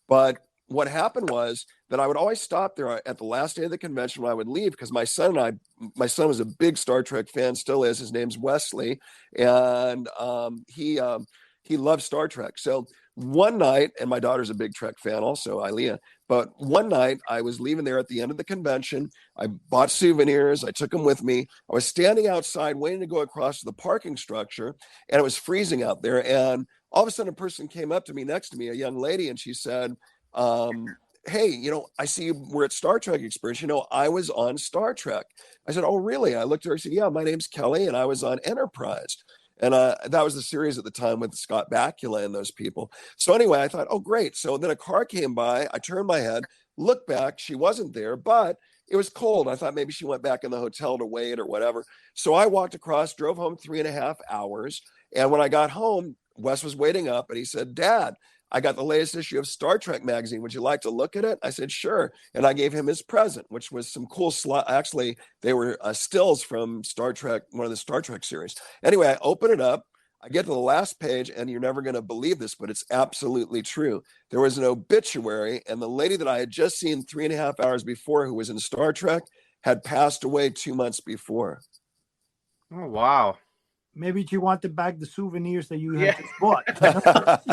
But what happened was that I would always stop there at the last day of the convention when I would leave, because my son was a big Star Trek fan, still is. His name's Wesley. And he loves Star Trek. So one night, and my daughter's a big Trek fan also, Ilea, but one night I was leaving there at the end of the convention. I bought souvenirs. I took them with me. I was standing outside waiting to go across to the parking structure, and it was freezing out there. And all of a sudden, a person came up to me next to me, a young lady, and she said, hey, I see we're at Star Trek Experience. I was on Star Trek. I said, oh, really? I looked at her and said, yeah, my name's Kelly, and I was on Enterprise. And that was the series at the time with Scott Bakula and those people. So anyway, I thought, oh, great. So then a car came by. I turned my head, looked back. She wasn't there, but it was cold. I thought maybe she went back in the hotel to wait or whatever. So I walked across, drove home 3.5 hours. And when I got home, Wes was waiting up, and he said, Dad, I got the latest issue of Star Trek magazine. Would you like to look at it? I said, sure. And I gave him his present, which was some cool actually, they were stills from Star Trek, one of the Star Trek series. Anyway, I open it up. I get to the last page, and you're never going to believe this, but it's absolutely true. There was an obituary, and the lady that I had just seen 3.5 hours before, who was in Star Trek, had passed away 2 months before. Oh, wow. Maybe she wanted back the souvenirs that you had just bought.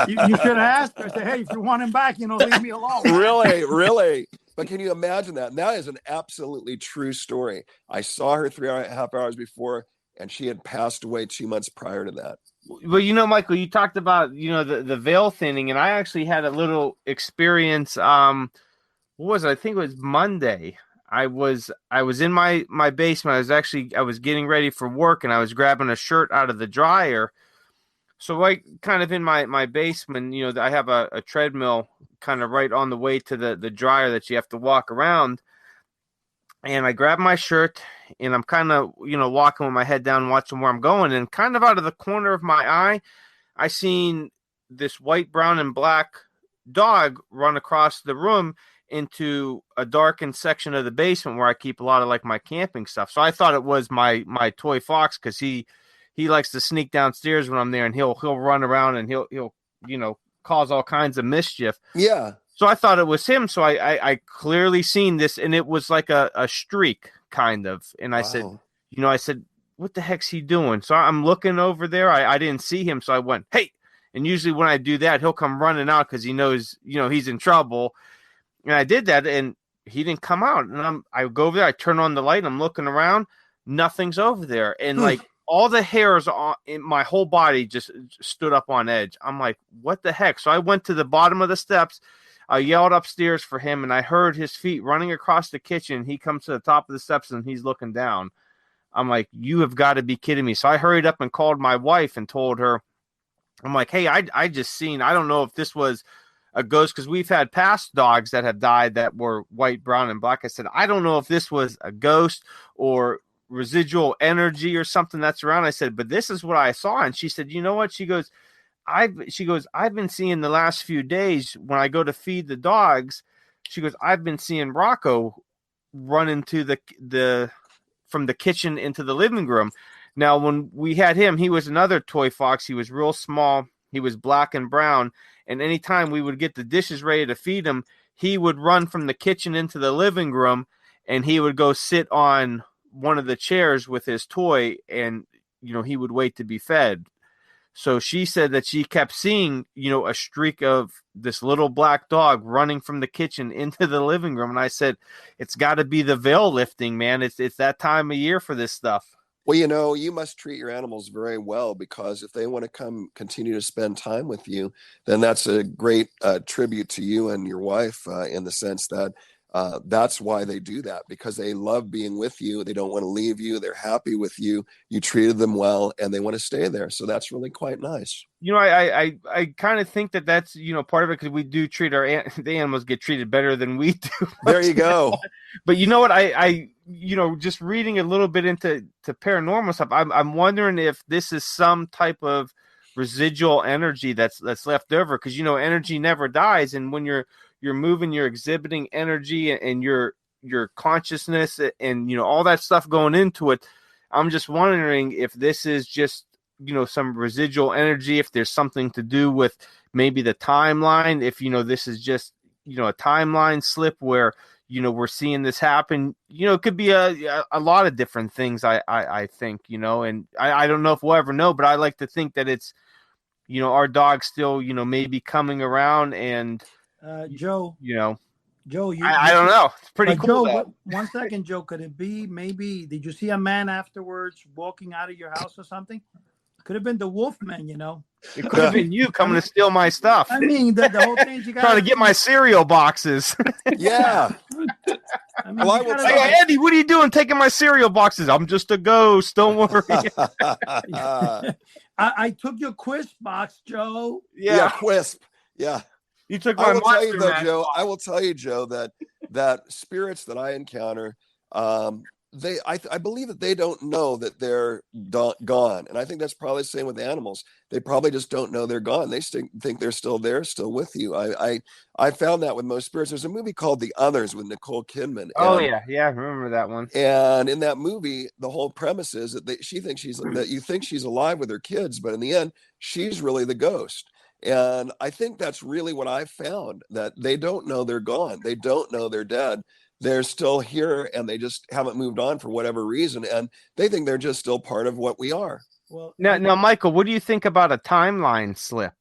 You should have asked her. Say, hey, if you want him back, leave me alone. Really. But can you imagine that? And that is an absolutely true story. I saw her 3.5 hours before, and she had passed away 2 months prior to that. Well, Michael, you talked about, the veil thinning, and I actually had a little experience. What was it? I think it was Monday. I was in my basement. I was getting ready for work, and I was grabbing a shirt out of the dryer. So I kind of in my basement, I have a treadmill kind of right on the way to the dryer that you have to walk around. And I grab my shirt, and I'm kind of, walking with my head down, watching where I'm going. And kind of out of the corner of my eye, I seen this white, brown, and black dog run across the room into a darkened section of the basement where I keep a lot of like my camping stuff. So I thought it was my toy fox, because he likes to sneak downstairs when I'm there, and he'll run around, and he'll cause all kinds of mischief. Yeah. So I thought it was him. So I clearly seen this, and it was like a streak kind of. And I said, what the heck's he doing? So I'm looking over there. I didn't see him. So I went, hey. And usually when I do that, he'll come running out because he knows, he's in trouble. And I did that, and he didn't come out. And I go over there, I turn on the light, and I'm looking around. Nothing's over there. And like all the hairs in my whole body just stood up on edge. I'm like, what the heck? So I went to the bottom of the steps. I yelled upstairs for him, and I heard his feet running across the kitchen. He comes to the top of the steps, and he's looking down. I'm like, you have got to be kidding me. So I hurried up and called my wife and told her, I'm like, hey, I just seen, I don't know if this was a ghost, because we've had past dogs that have died that were white, brown, and black. I said, I don't know if this was a ghost or residual energy or something that's around. I said, but this is what I saw. And she said, you know what? She goes, I've been seeing the last few days when I go to feed the dogs. She goes, I've been seeing Rocco run into the from the kitchen into the living room. Now, when we had him, he was another toy fox. He was real small. He was black and brown. And anytime we would get the dishes ready to feed him, he would run from the kitchen into the living room, and he would go sit on one of the chairs with his toy, and he would wait to be fed. So she said that she kept seeing, a streak of this little black dog running from the kitchen into the living room. And I said, it's got to be the veil lifting, man. It's that time of year for this stuff. Well, you must treat your animals very well, because if they want to continue to spend time with you, then that's a great tribute to you and your wife, in the sense that that's why they do that, because they love being with you. They don't want to leave you. They're happy with you. You treated them well, and they want to stay there. So that's really quite nice. I kind of think that that's, part of it, because we do treat the animals get treated better than we do. There you go. But you know what? I just reading a little bit into paranormal stuff, I'm wondering if this is some type of residual energy that's left over, because energy never dies, and when you're moving, you're exhibiting energy, and your consciousness and all that stuff going into it. I'm just wondering if this is just some residual energy, if there's something to do with maybe the timeline, if this is just a timeline slip where we're seeing this happen. It could be a lot of different things. I think and I don't know if we'll ever know, but I like to think that it's our dog still maybe coming around. And Joe, Joe, I don't know. It's pretty cool. Joe, 1 second, Joe. Could it be maybe? Did you see a man afterwards walking out of your house or something? Could have been the Wolfman. It could have been you coming to steal my stuff. I mean, the whole thing. You trying to get my cereal boxes. Yeah. I mean, hey, Andy, what are you doing taking my cereal boxes? I'm just a ghost. Don't worry. I took your Quisp box, Joe. Yeah, Quisp. Yeah. You took my I will tell you, though, box. Joe. I will tell you, Joe, that spirits that I encounter, I believe that they don't know that they're gone, and I think that's probably the same with animals. They probably just don't know they're gone. They think they're still there, still with you. I found that with most spirits. There's a movie called The Others with Nicole Kidman. Oh yeah, I remember that one. And in that movie, the whole premise is that that you think she's alive with her kids, but in the end, she's really the ghost. And I think that's really what I found, that they don't know they're gone. They don't know they're dead. They're still here, and they just haven't moved on for whatever reason. And they think they're just still part of what we are. Well, now, Michael, what do you think about a timeline slip?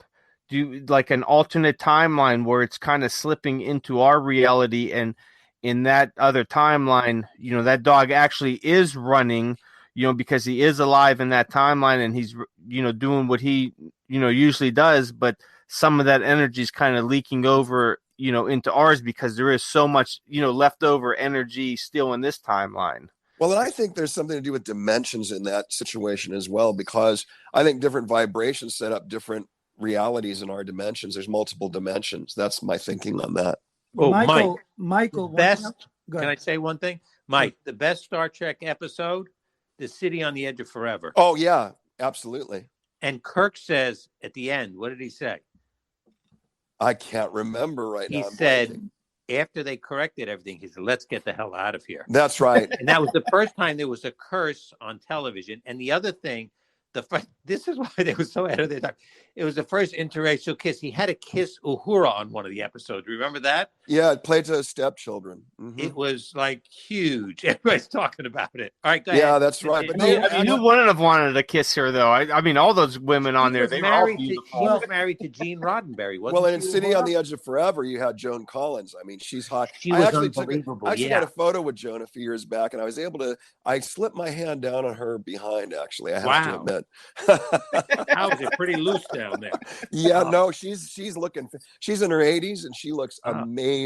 Do you like an alternate timeline where it's kind of slipping into our reality, and in that other timeline, that dog actually is running, because he is alive in that timeline, and he's, doing what he, usually does, but some of that energy is kind of leaking over, into ours, because there is so much, leftover energy still in this timeline. Well, and I think there's something to do with dimensions in that situation as well, because I think different vibrations set up different realities in our dimensions. There's multiple dimensions. That's my thinking on that. Oh, Michael, best. Can I say one thing, Mike? The best Star Trek episode, The City on the Edge of Forever. Oh yeah, absolutely. And Kirk says at the end, what did he say? I can't remember right now. He said, after they corrected everything, he said, let's get the hell out of here. That's right. And that was the first time there was a curse on television. And the other thing, this is why they were so ahead of their time. It was the first interracial kiss. He had to kiss Uhura on one of the episodes. Remember that? Yeah, Plato's stepchildren. Mm-hmm. It was like huge. Everybody's talking about it. All right, go ahead. Yeah, that's right. But who wouldn't have wanted to kiss her, though? I mean, all those women on there, they were all beautiful. She was married to Gene Roddenberry, wasn't well, she? in City on the Edge of Forever, you had Joan Collins. I mean, she's hot. She was unbelievable. I actually got a photo with Joan a few years back, and I was able to, I slipped my hand down on her behind, actually. I have to admit. How is it pretty loose down there? Yeah, no, she's looking. She's in her 80s, and she looks amazing.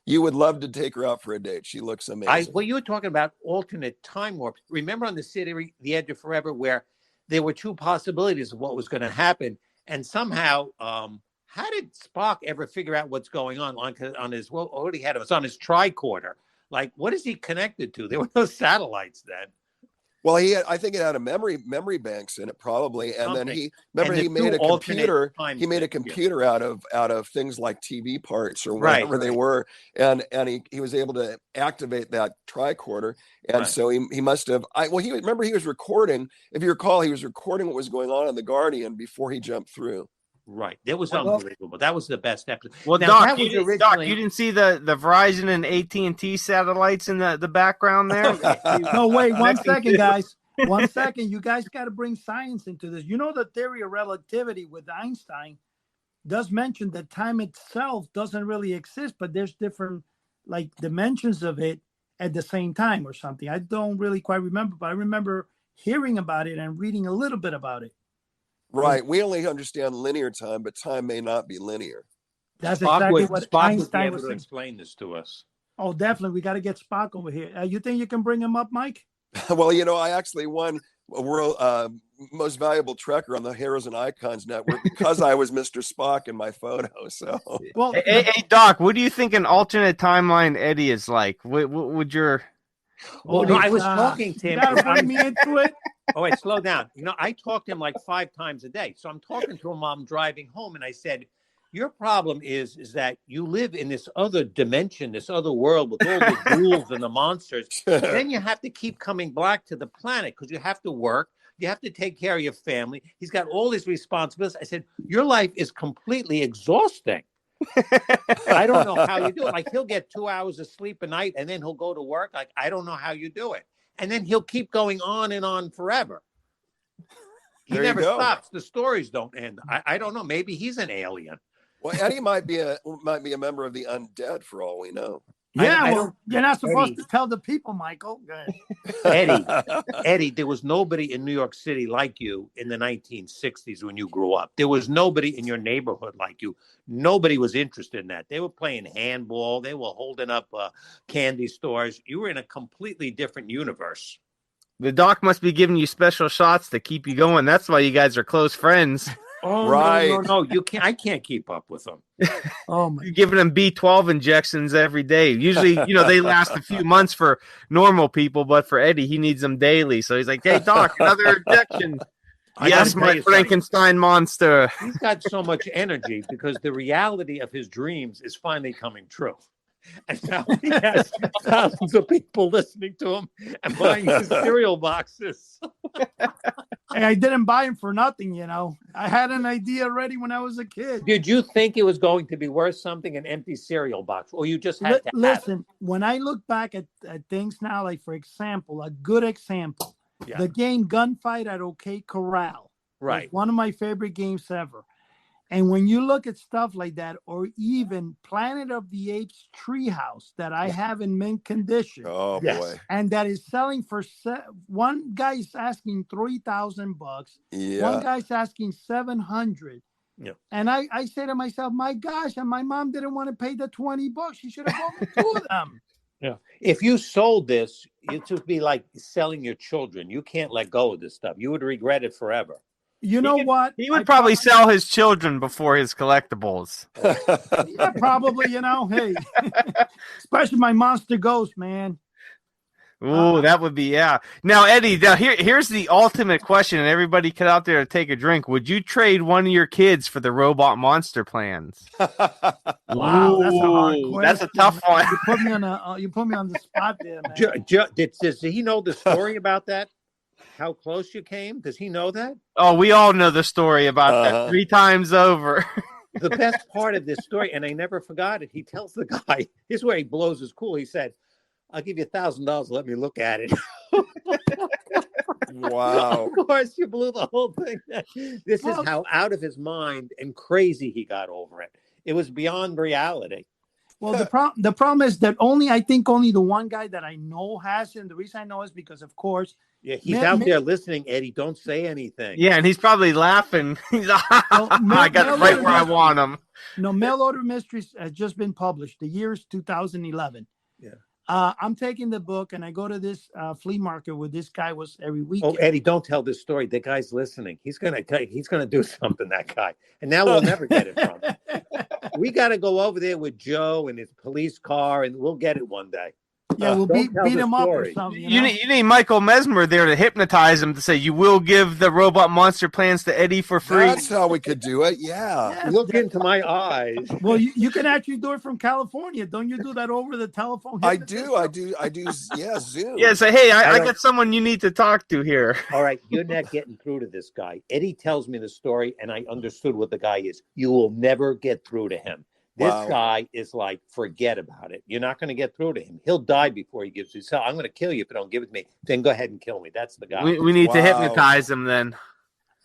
You would love to take her out for a date. She looks amazing. Well, you were talking about alternate time warps. Remember on the City, the Edge of Forever, where there were two possibilities of what was going to happen, and somehow, how did Spock ever figure out what's going on his? Well, already had it was on his tricorder. Like, what is he connected to? There were no satellites then. Well, I think it had a memory banks in it probably, and then he made a computer. He made a computer out of things like TV parts or whatever they were, and he was able to activate that tricorder, and so he must have. He was recording. If you recall, he was recording what was going on in the Guardian before he jumped through. Right. That was Well, unbelievable. That was the best episode. Well, Now, Doc, that was Doc, originally... you didn't see the Verizon and AT&T satellites in the background there? No, wait, one Connecting second, to- guys. 1 second. You guys got to bring science into this. You know, the theory of relativity with Einstein does mention that time itself doesn't really exist, but there's different like dimensions of it at the same time or something. I don't really quite remember, but I remember hearing about it and reading a little bit about it. Right. We only understand linear time, but time may not be linear. That's Spock exactly would, what Spock would be Einstein able was to saying. explain this to us. Oh, definitely. We got to get Spock over here. You think you can bring him up, Mike? Well, I actually won a world most valuable trekker on the Heroes and Icons network because I was Mr. Spock in my photo. So, Well, Hey, Doc, what do you think an alternate timeline Eddie is like? Would your Well, no, I was talking to you him. got to bring me into it. Oh, wait, slow down. I talk to him like 5 times a day. So I'm talking to him while I'm driving home. And I said, your problem is that you live in this other dimension, this other world with all the ghouls and the monsters. And then you have to keep coming back to the planet because you have to work. You have to take care of your family. He's got all his responsibilities. I said, your life is completely exhausting. I don't know how you do it. Like, he'll get 2 hours of sleep a night and then he'll go to work. Like, I don't know how you do it. And then he'll keep going on and on forever. He never stops. The stories don't end. I don't know. Maybe he's an alien. well, Eddie might be a member of the undead for all we know. Yeah, you're not supposed to tell the people, Michael. Eddie, there was nobody in New York City like you in the 1960s when you grew up. There was nobody in your neighborhood like you. Nobody was interested in that. They were playing handball. They were holding up candy stores. You were in a completely different universe. The Doc must be giving you special shots to keep you going. That's why you guys are close friends. Oh, right. No, you can't. I can't keep up with them. Oh my! You're giving them B12 injections every day. Usually, they last a few months for normal people, but for Eddie, he needs them daily. So he's like, "Hey, Doc, another injection." Yes, my Frankenstein monster. He's got so much energy because the reality of his dreams is finally coming true. And now he has thousands of people listening to him and buying his cereal boxes. Hey, I didn't buy him for nothing, I had an idea already when I was a kid. Did you think it was going to be worth something, an empty cereal box, or you just had to listen? When I look back at things now, like for example, a good example, the game Gunfight at OK Corral, right? One of my favorite games ever. And when you look at stuff like that, or even Planet of the Apes Treehouse that I have in mint condition, boy, and that is selling for one guy's asking $3,000, one guy's asking $700. Yeah. And I say to myself, my gosh, and my mom didn't want to pay the $20. She should have bought me 2 of them. Yeah. If you sold this, it would be like selling your children. You can't let go of this stuff. You would regret it forever. You know what? He would probably sell his children before his collectibles. Yeah, probably, hey. Especially my Monster Ghost, man. Ooh, that would be, yeah. Now, Eddie, here's the ultimate question, and everybody get out there to take a drink. Would you trade one of your kids for the robot monster plans? Wow, that's a hard question. That's a tough one. You put me on the spot there, man. Does he know the story about that? How close you came? Does he know that? Oh, we all know the story about that 3 times over. The best part of this story, and I never forgot it, he tells the guy, here's where he blows his cool. He said, I'll give you $1,000. Let me look at it. Wow. Of course, you blew the whole thing. This is how out of his mind and crazy he got over it. It was beyond reality. Well, the problem is that I think only the one guy that I know has it. And the reason I know is because, of course, he's out there listening, Eddie. Don't say anything. Yeah, and he's probably laughing. He's I got it right where I want him. No, Mail Order Mysteries has just been published. The year is 2011. Yeah. I'm taking the book and I go to this flea market where this guy was every week. Oh, Eddie, don't tell this story. The guy's listening. He's gonna do something. That guy, and now we'll never get it from him. We got to go over there with Joe and his police car, and we'll get it one day. Yeah, we'll Don't tell beat the him up or story. something. You need Michael Mezmer there to hypnotize him to say you will give the robot monster plans to Eddie for free. That's how we could do it. Yeah. Yes, Look into my eyes. well, you can actually do it from California. Don't you do that over the telephone? I do. Yeah, Zoom. Yeah, say, hey, I don't- got someone you need to talk to here. All right, you're not getting through to this guy. Eddie tells me the story, and I understood what the guy is. You will never get through to him. This Wow. guy is like, forget about it. You're not going to get through to him. He'll die before he gives you. So I'm going to kill you if you don't give it to me. Then go ahead and kill me. That's the guy. We need to Wow. hypnotize him then.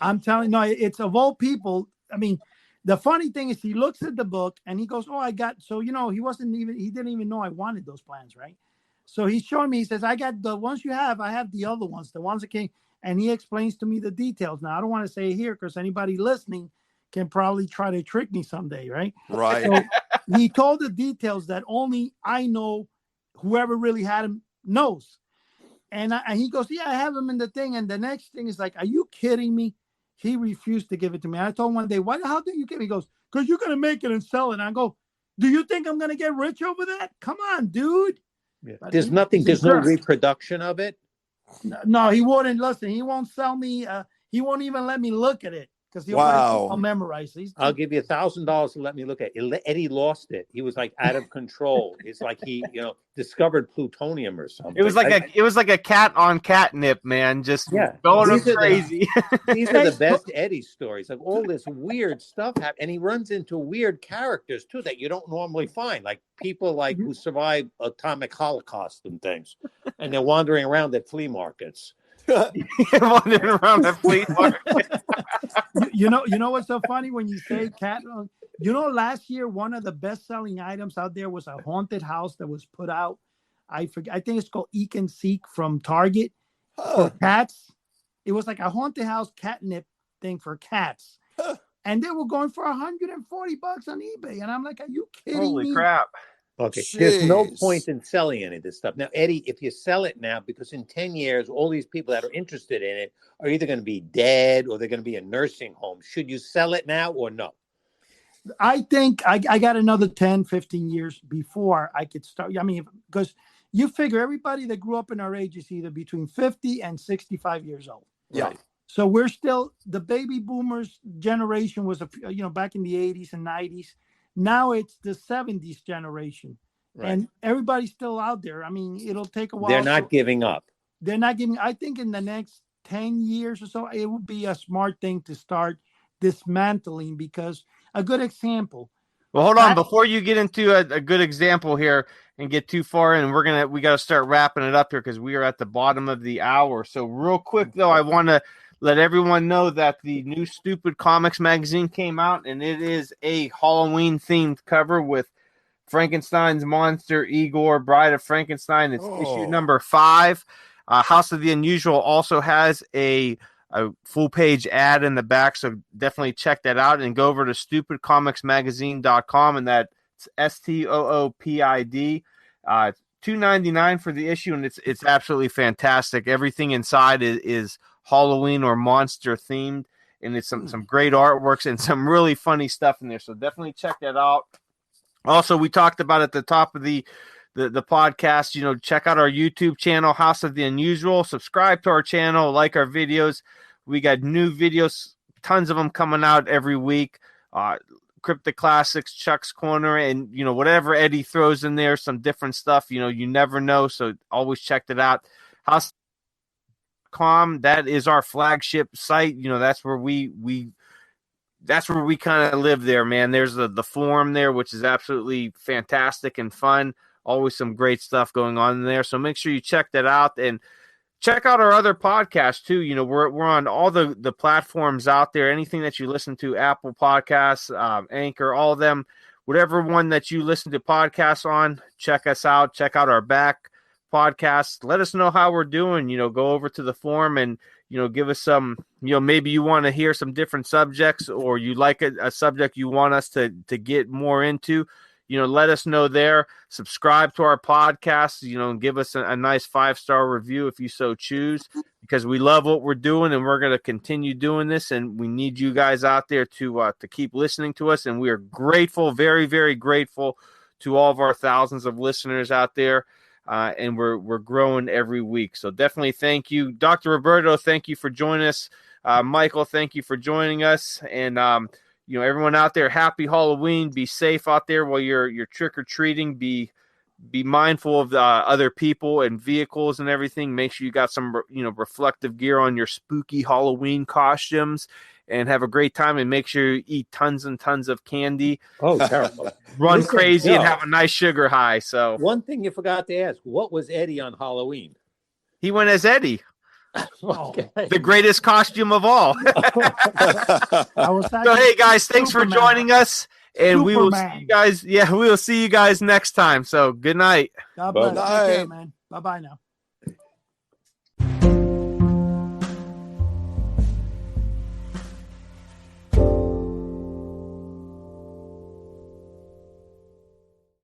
I'm telling you, no, it's of all people. I mean, the funny thing is he looks at the book and he goes, oh, I got, so, he didn't even know I wanted those plans, right? So he's showing me, he says, I got the ones you have, I have the other ones, the ones that came, and he explains to me the details. Now, I don't want to say it here because anybody listening can probably try to trick me someday, right? Right. So he told the details that only I know, whoever really had him knows. And he goes, yeah, I have him in the thing. And the next thing is like, are you kidding me? He refused to give it to me. I told him one day, how did you give me? He goes, because you're going to make it and sell it. And I go, do you think I'm going to get rich over that? Come on, dude. Yeah. But There's he's no a jerk. reproduction of it. No, he wouldn't listen. He won't sell me. He won't even let me look at it because I'll memorize these. I'll give you $1,000 to let me look at it. Eddie lost it. He was like out of control. It's like he, discovered plutonium or something. It was like a cat on catnip, man. Just going These are crazy. These are the best Eddie stories. Like all this weird stuff happens, and he runs into weird characters too that you don't normally find, like people like who survived atomic holocaust and things, and they're wandering around at flea markets. Wandering around that flea market. You know what's so funny when you say cat? Last year one of the best-selling items out there was a haunted house that was put out. I forget. I think it's called Eek and Seek from Target for cats. It was like a haunted house catnip thing for cats, and they were going for $140 on eBay. And I'm like, are you kidding me? Holy crap! Okay, Jeez. There's no point in selling any of this stuff. Now, Eddie, if you sell it now, because in 10 years, all these people that are interested in it are either going to be dead or they're going to be in nursing homes. Should you sell it now or no? I think I got another 10, 15 years before I could start. I mean, because you figure everybody that grew up in our age is either between 50 and 65 years old. Yeah. Right. So we're still, the baby boomers generation was, back in the 80s and 90s. Now it's the 70s generation. Right. And everybody's still out there. I mean, it'll take a while. They're not giving up. They're not giving. I think in the next 10 years or so, it would be a smart thing to start dismantling, because a good example. Well, hold on. Before you get into a good example here and get too far in, we got to start wrapping it up here because we are at the bottom of the hour. So real quick, though, I want to let everyone know that the new Stupid Comics magazine came out, and it is a Halloween-themed cover with Frankenstein's monster, Igor, Bride of Frankenstein. It's issue number 5. House of the Unusual also has a full-page ad in the back, so definitely check that out and go over to stupidcomicsmagazine.com, and that's STOOPID. $2.99 for the issue, and it's absolutely fantastic. Everything inside is Halloween or monster themed, and it's some great artworks and some really funny stuff in there. So definitely check that out. Also, we talked about at the top of the podcast, check out our YouTube channel, House of the Unusual. Subscribe to our channel, like our videos. We got new videos, tons of them coming out every week. Cryptic Classics, Chuck's Corner, and whatever Eddie throws in there, some different stuff. You never know, so always check it out. House.com, that is our flagship site. That's where we kind of live there, man. There's the forum there, which is absolutely fantastic and fun. Always some great stuff going on in there. So make sure you check that out and check out our other podcasts too. We're on all the platforms out there. Anything that you listen to, Apple Podcasts, Anchor, all of them, whatever one that you listen to podcasts on, check us out. Check out our back podcasts. Let us know how we're doing. Go over to the forum and give us some. Maybe you want to hear some different subjects, or you like a subject you want us to get more into. Let us know there. Subscribe to our podcast, and give us a nice 5-star review if you so choose, because we love what we're doing and we're going to continue doing this. And we need you guys out there to keep listening to us. And we are grateful, very, very grateful to all of our thousands of listeners out there. and we're growing every week. So definitely thank you, Dr. Roberto. Thank you for joining us. Michael, thank you for joining us. And everyone out there, happy Halloween. Be safe out there while you're trick or treating. Be mindful of the other people and vehicles and everything. Make sure you got some reflective gear on your spooky Halloween costumes, and have a great time. And make sure you eat tons and tons of candy. Oh, terrible! Run crazy and have a nice sugar high. So one thing you forgot to ask: what was Eddie on Halloween? He went as Eddie. Okay. The greatest costume of all. So hey guys, thanks for joining us, and we will see you guys. Yeah, we will see you guys next time. So good night. God bless. Take care, man. Bye bye now.